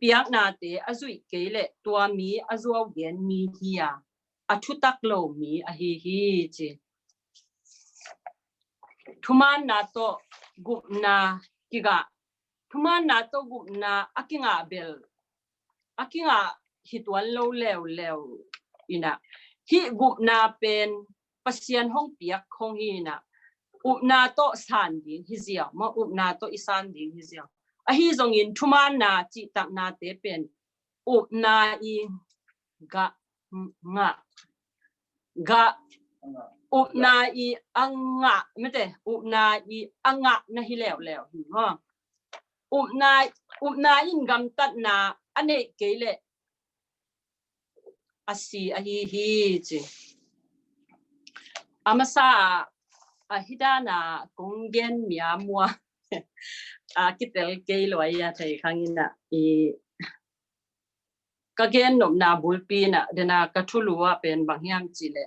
piak na te azui kele tua mi azuaw gen mi hiya athu tak lo mi hi chi thuman na to gupna kiga thuman na to gupna akinga bel akinga hitwal lo lew ina hi gupna pen pasian hong piak hong hi na upna to san ding hizia ma upna to isan ding hizia hi zong in thuman na chi tak na te pen upna I ga upna I anga mete upna I anga na hi lew ha upna in gam tat na ane kele asi hi chi amasa hidana konggen mia mua kitel kelo ya thai khangina kagen nom na bulpi na dena kathuluwa pen bangyam chile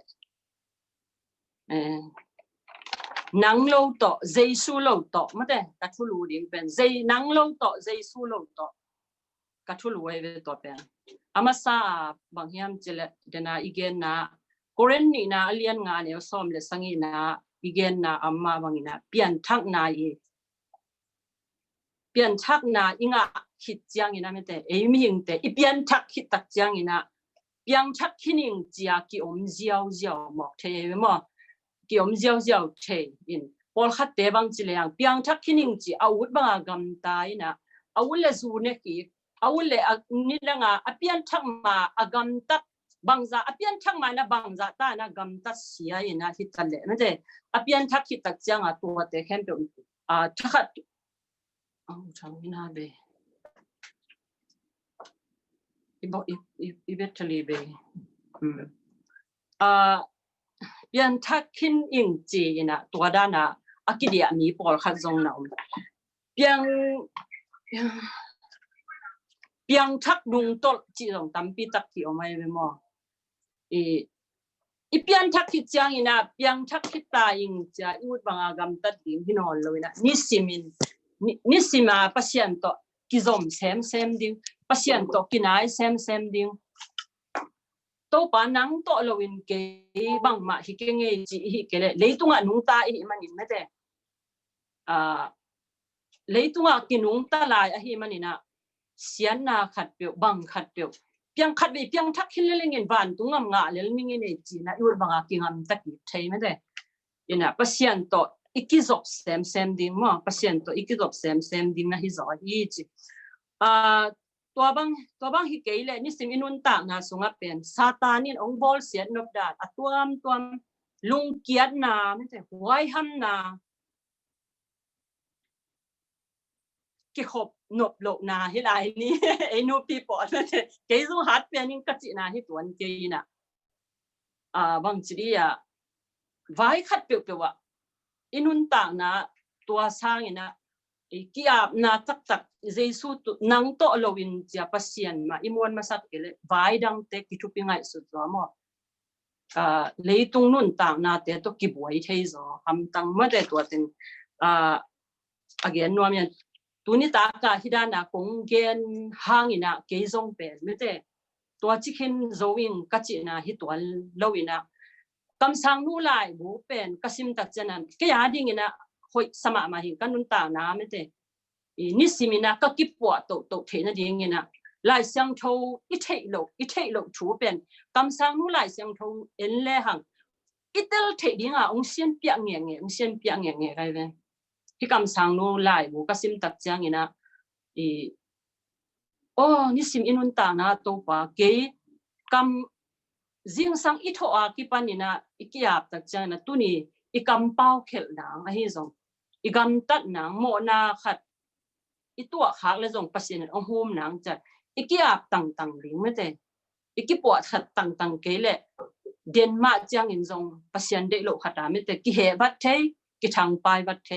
nang lo to jaisu lo to mate kathulu ding pen jai nang lo to jaisu lo to kathulu we to pen amasa bangyam chile dena igen na koren ni na alian nga ne som le sangi na igen na amma bangina pian thak na inga hit jiang ina mete eimi hingte I pian thak hit tak jiang ina piang thak hining jia ki om jiao mo the mo ki om jiao the in pol khat te bang chile yang piang thak hining ji awut banga gam ta ina awule zu ne ki awule ni langa apian thak ma agam tak bangza apian thak ma na bangza ta na gam ta sia ina hit chale mete apian thak hit tak jiang to te hem pe thakhat changina be eventually be pian thakin ing chi ina toda na akidia mi pol khat zong na piang thak dung tol chi zong tampi tak ki omai be mo I pian thak ki chang ina piang thak ki ta ing cha iut banga gam tat ding hinol loina nisima pasien to kizom sem ding pasien to kinai sem ding to panang to loin ke bang ma hi ke nge chi hi ke leitunga nung ta I manin mete leitunga kinung ta lai a hi manina sian na khat pe bang khat pe piang khat be piang thak hin leleng in van tungam nga lel ming ne chi na ur banga kingam taki thei mete ina pasien to ikizop sem ding mo pasien to ikizop sem ding na hi zo hi chi tua bang hi keile ni sim inun ta na sunga pen satanin ong bol siat nop da atuam lung kiat na mete wai ham na ki khop nop lo na hi lai ni e no people ke zo hat pen in ka chi na hi tuan ke ina bang chi ya vai khat pe wa inun ta na tua sang ina kiap na tak jesu tu nang to lowin ja pasien ma imon masat kele vai dang te ki thupingai su zo mo leitung nun ta na te to ki boi thei zo ham tang ma de to tin again no mian tuni ta ka hidana konggen hangina keizong pen mete to chicken zoing kachi na hitwal lowina kam sang nu lai bu pen kasim tak chanan ke ya ding ina hoi sama ma hi kanun ta na mete นิสิมินะก็กิบปวดโตเทนะดีงี้นะลายเสียงโทอีเทโลชูเป็นกำสังนู้ลายเสียงโทเอ็นเลยหังอีเตลเทดีงะองเซียนเปียงเงี้ยองเซียนเปียงเงี้ยไรเว้ที่กำสังนู้ลายบุกสิมตักจังงี้นะโอ้นิสิมอินุนตานะโตปะเกยกำจิงสังอีโทอากิปันนี่นะอีกยาบตักจังนะตุนี่อีกำเป้าเขลนางอะฮิซงอีกำตัดนางโมนาขัดอีตัวขาเลยส่งปัสยนองโฮมนางจัดอีกอาบต่างลิงไม่ได้อีกปวดขัดต่างเกลเลยเดนมาร์กจังอินส่งปัสยนเด็กโลขัดไม่ได้กิเหบัดเทกิทางไปบัดเท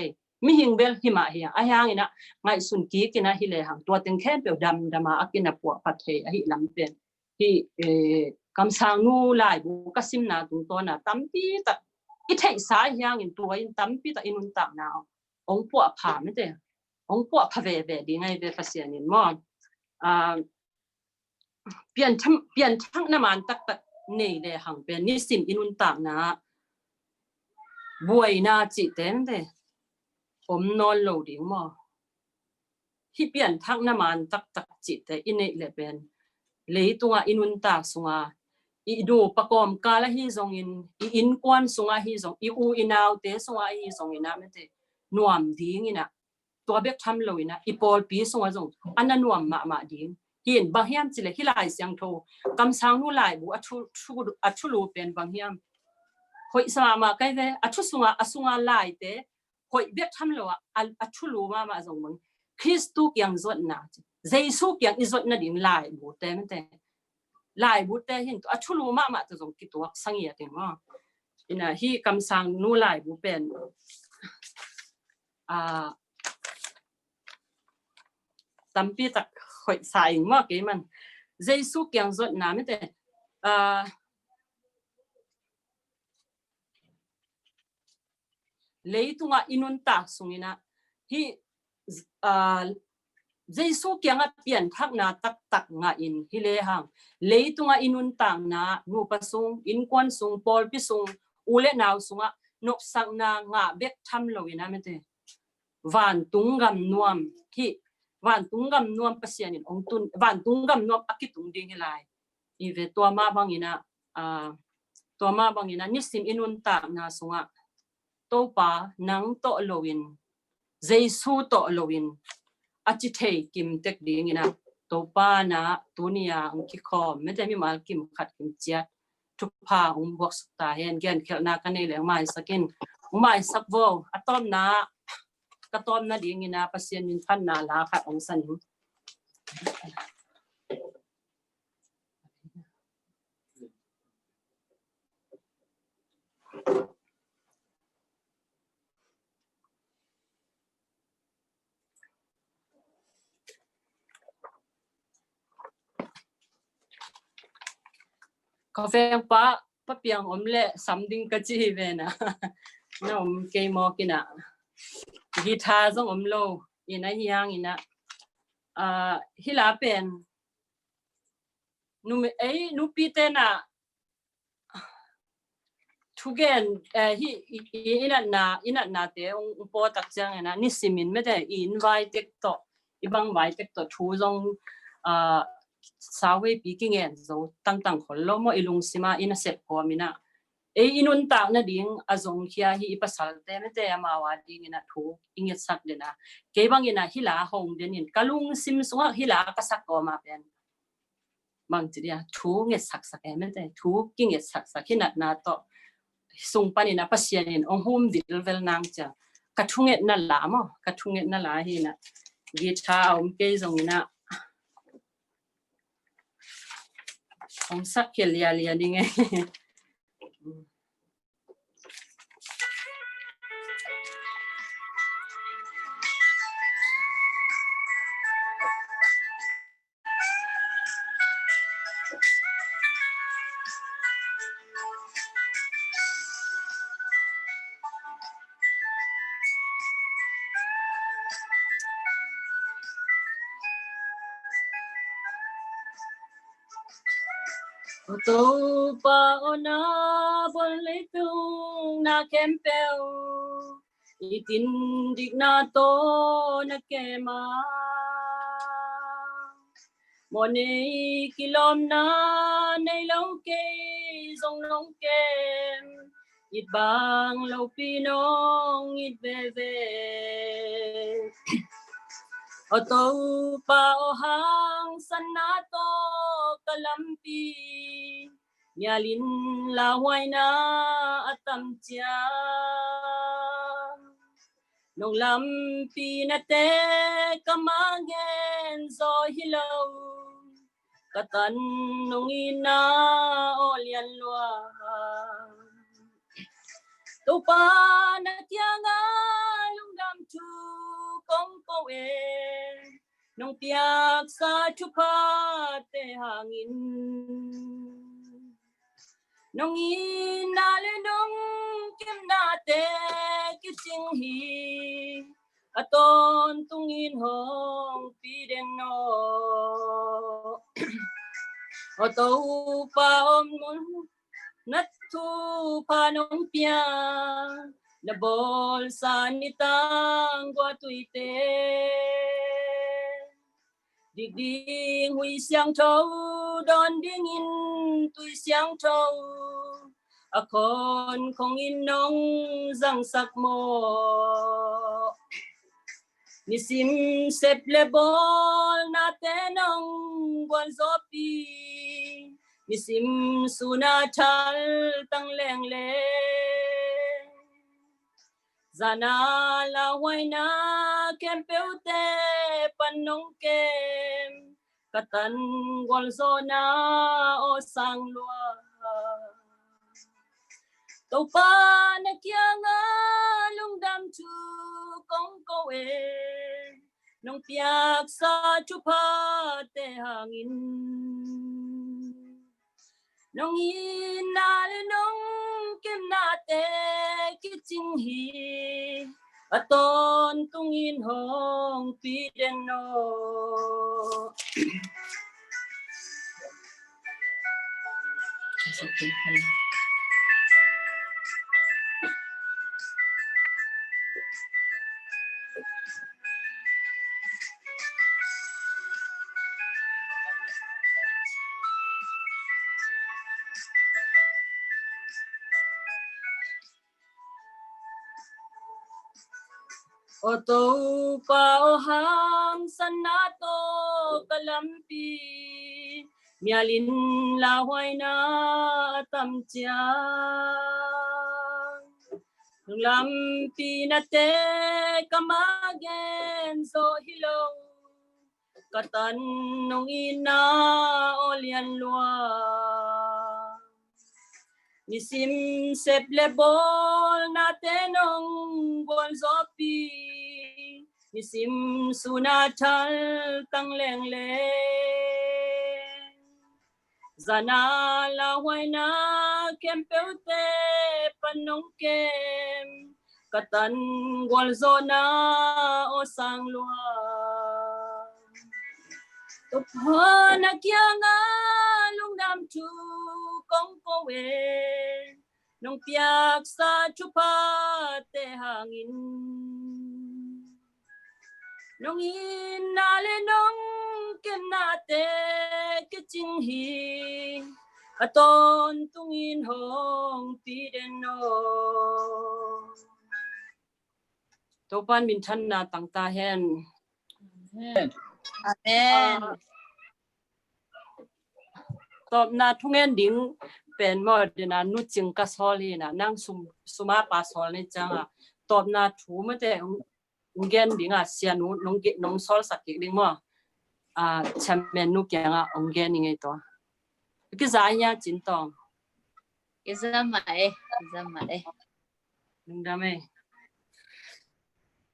มีหิงเบลหิมะเฮียอายังอินะไงสุนกีกินะฮิเลหังตัวเต็งแค่เปียวดำมาอักินะปวดบัดเทอหิลำเป็นที่คำสั่งนู้ไล่บุกสิมนาตรงตัวน่ะตั้มปีตัดอีเทสายยังอินตัวอินตั้มปีตัดอินุนต่างนาองปวดผ่าไม่ได้องปวดพะเวดีไงเวปัสยานินมอเปลี่ยนทั้งน้ำมันตักนี่เลยหังเป็นนิสิมอินุนต่างนะบวยนาจิตเต็มเลยผมนอนโหลดิ้งมอที่เปลี่ยนทั้งน้ำมันตักจิตแต่อินนี่เลยเป็นเลยตัวอินุนตาสุงาอีดูประกอบกาลฮิซงอินกวนสุงาฮิซงอีอูอินาวเตสุงาฮิซงอินะไม่ได้นวมดิ้งอินะตัวเบ็กทำเลยนะอีปอลปีส่งมาส่งอันนั้นนวมมาดีเห็นบางอย่างจิเลที่ลายเสียงโทกำสังนู้ลายบุอัชุลูเป็นบางอย่างหอยสมาใกล้เลยอัชุสุงาลายเตะหอยเบ็กทำเลยอัชุลูมาส่งมึงคริสตุยังจดนะเยซูยังอิจดนะดิ่งลายบุเตมันเตลายบุเตเห็นตัวอัชุลูมาจะส่งกิตัวสังเกตเองว่าอินะที่กำสังนู้ลายบุเป็นตั้มปีตักหอยสายมากเกี่ยมันเยซูยังจดน้ำไม่แต่เลยตัวอินุนตาสุงินะที่เยซูยังเปลี่ยนทักนาตักงาอินที่เลยหังเลยตัวอินุนตางนานูปสุงอินควันสุงปอลปิสุงอุเลนาวสุงะนกสังนางาเบ็กทำเลยนะไม่แต่วันตุงกำนวมที่วันตุงกำนวมปัสยานินองตุนวันตุงกำนวมอักิตุงดิ่งไหลอีเวตัวมาบางอินะนิสิมอินุนตานาสุงะโตปานังโตโลวินเยซูโตโลวินอาจิเทกิมเต็กดิ่งนะโตปานะตุนียาองคิคอมไม่ได้มีมากิมขัดกิมเจียทุกพาบวกสุตาเห็นแกนเขลนากันนี่แหละไม่สักินไม่สักโวอัตอมนะกระต้อมนะดีงี้นะปัสยานินพันนาลาค่ะองสันกาแฟปะเปียงอมเละสัมดิงกะจีเวนะน้อมเกมอกินะกีตาร์ส่งอมโลอินะฮิยังอินะฮิลาเป็นนูปีเตนะทุกอย่างฮิอินันนาเตองปอตักจังนะนิสิมินไม่ได้อินไว้เด็กต่ออีบางไว้เด็กต่อทูจงสาวเวปีกิเงินโซต่างคนล้มว่าอิลุงสิมาอินะเสพพอมินะอินุนตากนะดิ่งอาจงเขียฮีภาษาเตไม่ได้มาวาดิ่งนะทูอิงเงสักเดนะเก็บางเงินฮิลาหงเดนินกะลุงซิมสงะฮิลากะสักก็มาเป็นบางทีเดียทูเงสักไม่ได้ทูกิเงสักฮินัดนาโตส่งปานินะปัสยานินองหุ่มดิลเวลนางจ้ะกะทุงเงนั่นละมั้งกะทุงเงนั่นละฮีนะกีตาร์อมเกยจงนะองสักเขียนเลียนี่ไง Oto pa ona bolitung na kempel itin dik na to na kema mo nei kilom na nei long ke zong long kem it bang lo pinong it beve o to pa o hang san na to kalampi nyalin la huai na atam chia nong lam pi na te kamagen zo hilo katan nong ina olian lua tu pa na tianga lungdam tu kong ko e nong piak sa chu pa te hangin nong ina le nong kim na te kiching hi aton tungin hong pi den no o to pa om nat tu pa nong pia na bol sanitang gwa tuite ding hui xiang trâu đón ding in tui xiang trâu a con không in nong răng sắc mò ni sim sep le bol na te nong gwan zopi ni sim suna chal tang leng le zana la huayna kem peute panong kem katan gol zona o sang lua to pa na kianga lungdam chu kong ko e nong piak sa chu pa te hangin nong in na le nong kem na te kiching hi aton tung in hong pi den no o to pa o hang san na to kalampi mialin la huai na tam chia lam pi na te kamagen so hilo katan nong ina olian lua ni sim sep le bol na te nong bol zopi ni sim suna chal tang leng le zana la huai na kem peute panong kem katan gol zona o sang lua to pa na kianga lungdam chu kong ko we nong piak sa chu pa te hangin nong in na le nong kem na te kiching hi aton tung in hong pi den no to pan min than na tang ta hen Amen. top na thungen ding pen mo de na nu ching ka soli na nang suma pa sol ni changa top na thu ma te ungen ding a sia nu nong sol sak ki ding mo a chamen nu kyanga ungen ni ngai to ki za ya chin tong Izamai. lungdam e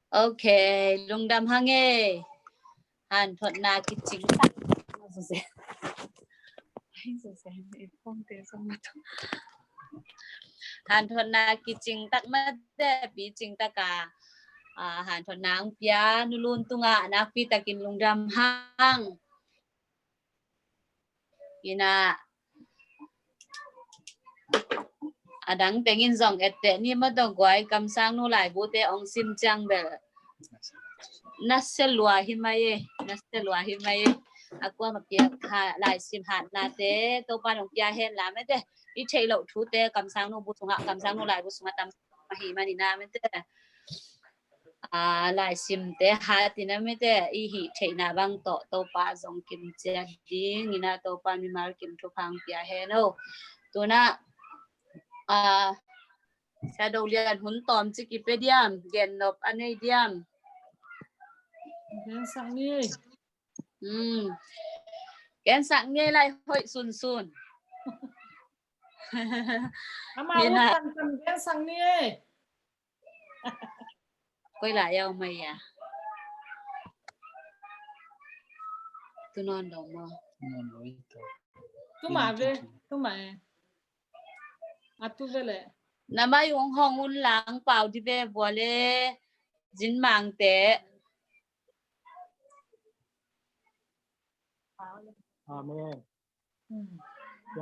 Okay, lungdam hange. Han thot na kiching tak. Han thot na kiching tak ma de pi ching taka. Han thot na ang pia nulun tunga na pi takin lungdam hang. Ina adang tengin zong ette ni ma do gwai kam sang nu lai bu te ong sim chang bel naselwa himaye akwa ma pia kha lai sim hat na te to pa nong pia hen la me te i thei lo thu te kam sang nu bu sunga kam sang nu lai bu sunga tam ma hi ma ni na me te lai sim te ha ti na me te i hi thei na bang to pa zong kim che ding ina to pa mi mar kim thu phang pia he no tu na sa đầu liền hun tòm Wikipedia gen nộp anh ấy diam gen sang ni gen sang nghe lại hội sun sun ama utan kan gen sang ni quay lại yêu mày à tôi non đâu mà tu ma ve tu ma atu vele nằm ai uống hong un lang bảo đi về bùa lê dính mang té Amen.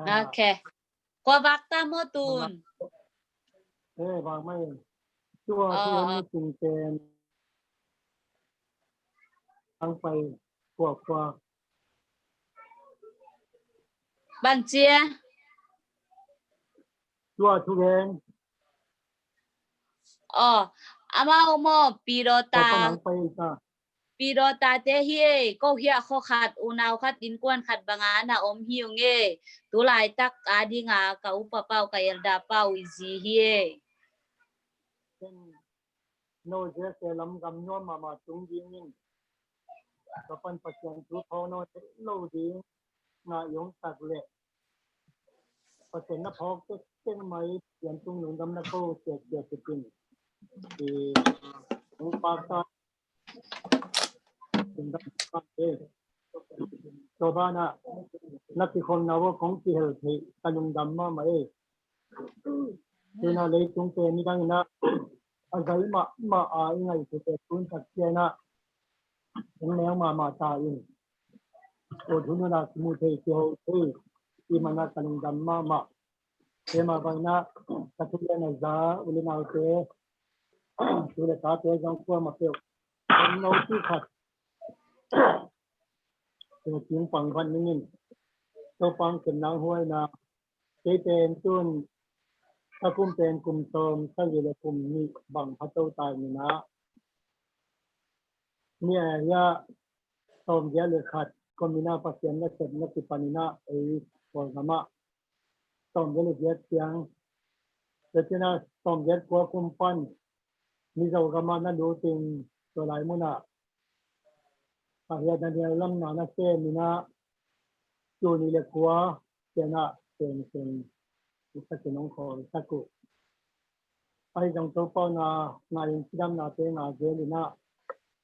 ok qua bác ta mô tùn vâng mấy chua chua tình tiền ăn phải qua bạn chia chua chu đen ama mo pirota te hi ko hia kho khat unau khat in kwan khat banga na om hiu nge tu lai tak adi nga ka upa pau ka yerda pau izi hi no je ke lam gam no ma tung ding nin kapan pasien tu tho no lo di na yong tak le pasien na phok te ten mai yan tung nung gam na ko che tin thì ông pa ta tin da ka e to ba na ki khom na wo kong ki hel thi kanung dam ma e tu na le tung te ni dang na a gai ma a ngai tu te tun tak che na ong ne ma ta in o thu na mu the ki ho thi ki ma na kanung dam ma thế mà vậy na ta thu na za uli na te tu le ta te jong ko ma pe no ti khat tu tiếng pang van nin to pang ken na hoi na te ten tun ta kum ten kum tom ta le kum ni bang ha to tai ni naเนี่ยya tom ya le khat komina pasien na set na ki panina ei por gama tom le ya tiang te na tom ya ko kum pan ni zo gama na do ting to lai mo na pa ya dan ya lam na se ni na tu ni le kwa te na ten sa ke nong ko sa ku ai jong to pa na yin sidam na te na je ni na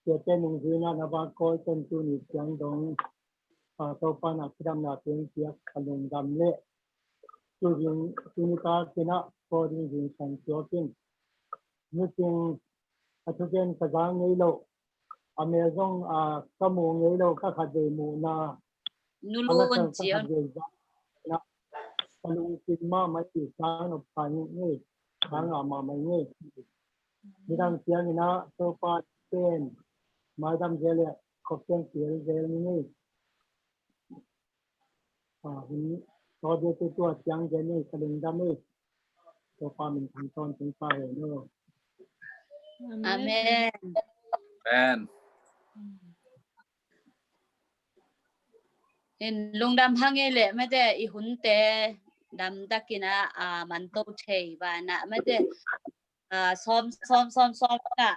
ke te nong ji na ba ko ten tu ni tiang dong to pa na sidam na te tia kalung dam le tu ni ta ke na ko ni jin san cho tin ni tin thu gen ka ga ngei lo amazon ka mu ngei lo ka kha de mu na nulun chion na kalung tin ma ti sa no pa ni ka nga ma ni ni dang tia ni na to pa ten mai dam jele ko ten ti ni hi to de tu chiang je ni kalung dam ni to pa min thang ton tin pa he no amen in lung dam hange le me de I hun te dam takina man to thei ba na me de som na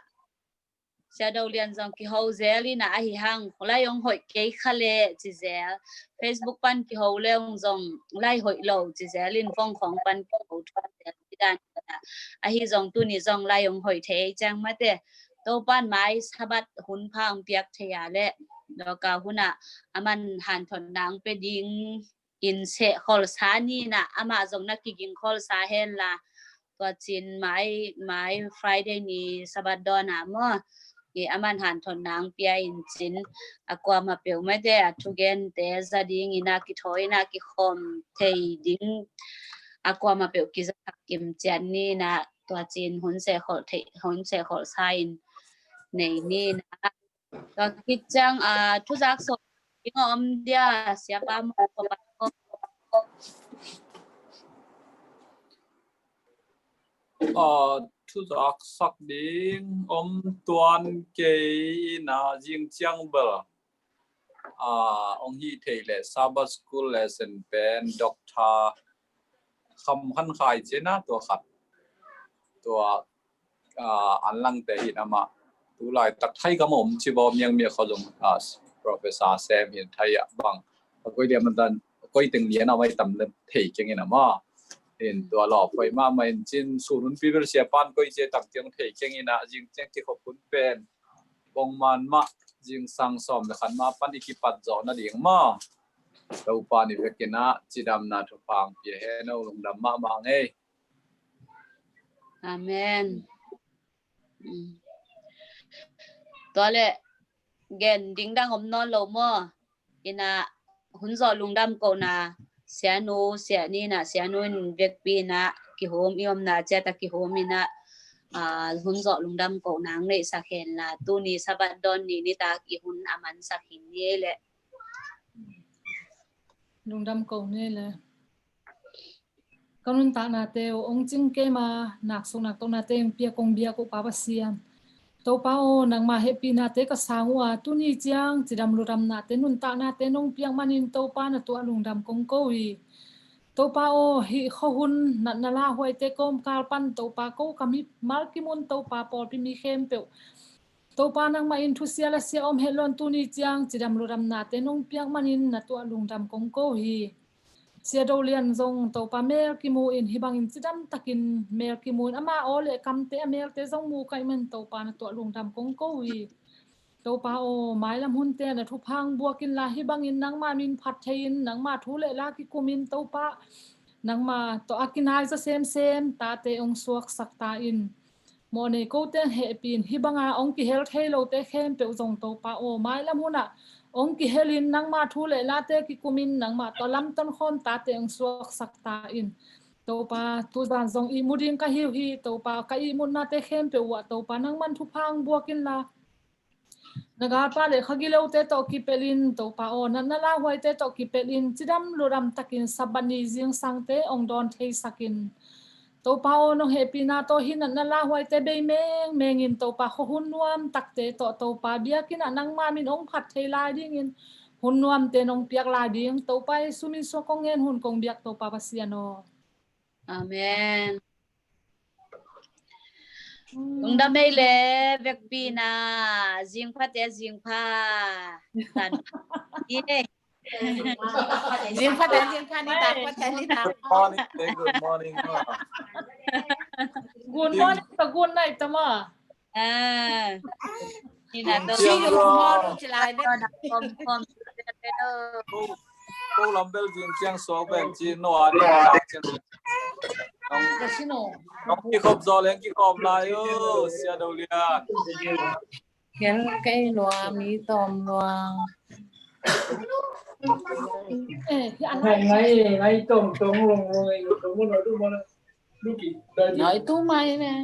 sa đầu liền dòng ki ho zeli na a hi hang lai yong hoi ke khale chi zel Facebook pan ki ho le dòng lai hoi lo chi zelin phong khong pan ki ho thwan ti dan a hi dòng tu ni dòng lai yong hoi the chang ma te to pan mai sabat hun phang piak thea le lo ka huna aman han thon nang pe ding in se khol sa ni na ama dòng na ki ging khol sa hen la to chin mai Friday ni sabat don na mo ki aman han thon nang pia in chin akwa ma peu me de thu gen te za ding ina ki thoi na ki khom thei ding aqua ma pe ki za kim chan ni na tua chin hun se khol sain nei ni na to ki chang thu jak so ngom dia siapa mo ko thu giác sắc đinh tuan kê na riêng chang bờ ông hi thầy lệ Sabbath school lesson pen doctor khăm khăn khai chế na tua khát tua an lăng tệ hi ama tu lại tắc thay cái mồm chỉ bao miếng miếng khó dùng professor Sam hiện thay bằng quay điểm mình quay từng年เอาไว้ตำเล็บเทจังไงนะมาเห็นตัวหลอกไปมามันจินสูรุนปีเวอร์เสียปานก็จะตักจังเทจังไงนะจิงจังที่ขอบคุณเป็นบงมันมาจิงสังสมขันมาปันอีกปัดจอนะเดียงมาเราปานิเวกินะจิดำนาทุพังเปียเฮนเอาลงดำมาเงยอาเมนตัวเละเกนดิ้งดังอมนอนลมมออินะหุ่นจอลุงดำโกนาเสียนูเสียนี่นะเสียนูนเวกปีนะกิโฮมยอมนะเจตกิโฮมินะหุ่นจอลุงดำโกนางในสักเห็นละตูนี้สะบัดดอนนี่นี่ตากิหุ่นอามันสักเห็นนี่แหละลุงดำโกนี่แหละก็นุ่นตานาเตวองจิงเกมาหนักสุนักตนาเตมเปียกงเบียกุปาปเซียนตัวป้าโอนังมาเฮปีนาเตก็สาวว่าตุนี่จังจิดำลุดำนาเตนุนตานาเตนงเปียงมันอินตัวป้านะตัวลุงดำกงโกวีตัวป้าโอฮิข้อหุ่นนัดนาลาหวยเตกมกาลปันตัวป้าโกกามิมาร์กิมุนตัวป้าปอดพิมีเข้มเปียวตัวป้านังมาอินทุเซียละเสียอมเฮลอนตุนี่จังจิดำลุดำนาเตนงเปียงมันอินนะตัวลุงดำกงโกวีเสียดาวเลียนจงตัวป้าเมลกิมูอินฮิบังอินจิดำตักินเมลกิมูนอามาโอเลคำเตเมลเตจงมูไกมันตัวป้านะตัวลุงดำกงโกวีตัวป้าโอไม้ลำหุ่นเตนะทุพังบัวกินลาฮิบังอินนังมามินพัดเทยินนังมาทุเลลากิกุมินตัวป้านังมาตัวอากินไฮจะเซมตาเตองสวกสักตาอินโมเนโกเตนเฮปินฮิบังอาองกิเฮลเทโลเตเข้มเปียวจงตัวป้าโอไม้ลำหุ่นอะองกิเฮลินนังมาทุเลลาเตกิกุมินนังมาตัวลำต้นคนตาเตองสวกสักตาอินตัวป้าตัวจานจงอีมุดินกะฮิวฮีตัวป้ากะอีมุนนาเตเข้มเปียวตัวป้านังมันทุพังบัวกินลานกาป้าเลยขกิเลวเตตอกิเปลินตัวป้าโอนันนาลาหวยเตตอกิเปลินจิดำลุดำตะกินสับบันีจิงสังเตองดอนเทสักินตัวป้าโอนงเฮปีนาโตหินันนาลาหวยเตเบยเมงอินตัวป้าหุ่นนวมตักเตตัวป้าเบียกินนังมามินองผัดเทลายดิ้งอินหุ่นนวมเตนองเปียกลายดิ้งตัวป้าสุมิสวกงเงินหุ่นกงเบียกตัวป้าปัสยาโนอาเมนลุงดำไม่เล่เวกปีนาจิงพัดจิงพัดตันยี่จิงพัดนี่ตาพัดนี่ตา Good morning Good morning ตะกุนไหนตะมานี่นะตัว ชีอยู่มอรุจิลายเด้อ คอมcô làm bel riêng chang số bên chi nó ăn đi ông kia khom gió lên kia khom lại xe đầu liền Kén cây loa mí tòm loa ngay tông rồi nói tu mày nè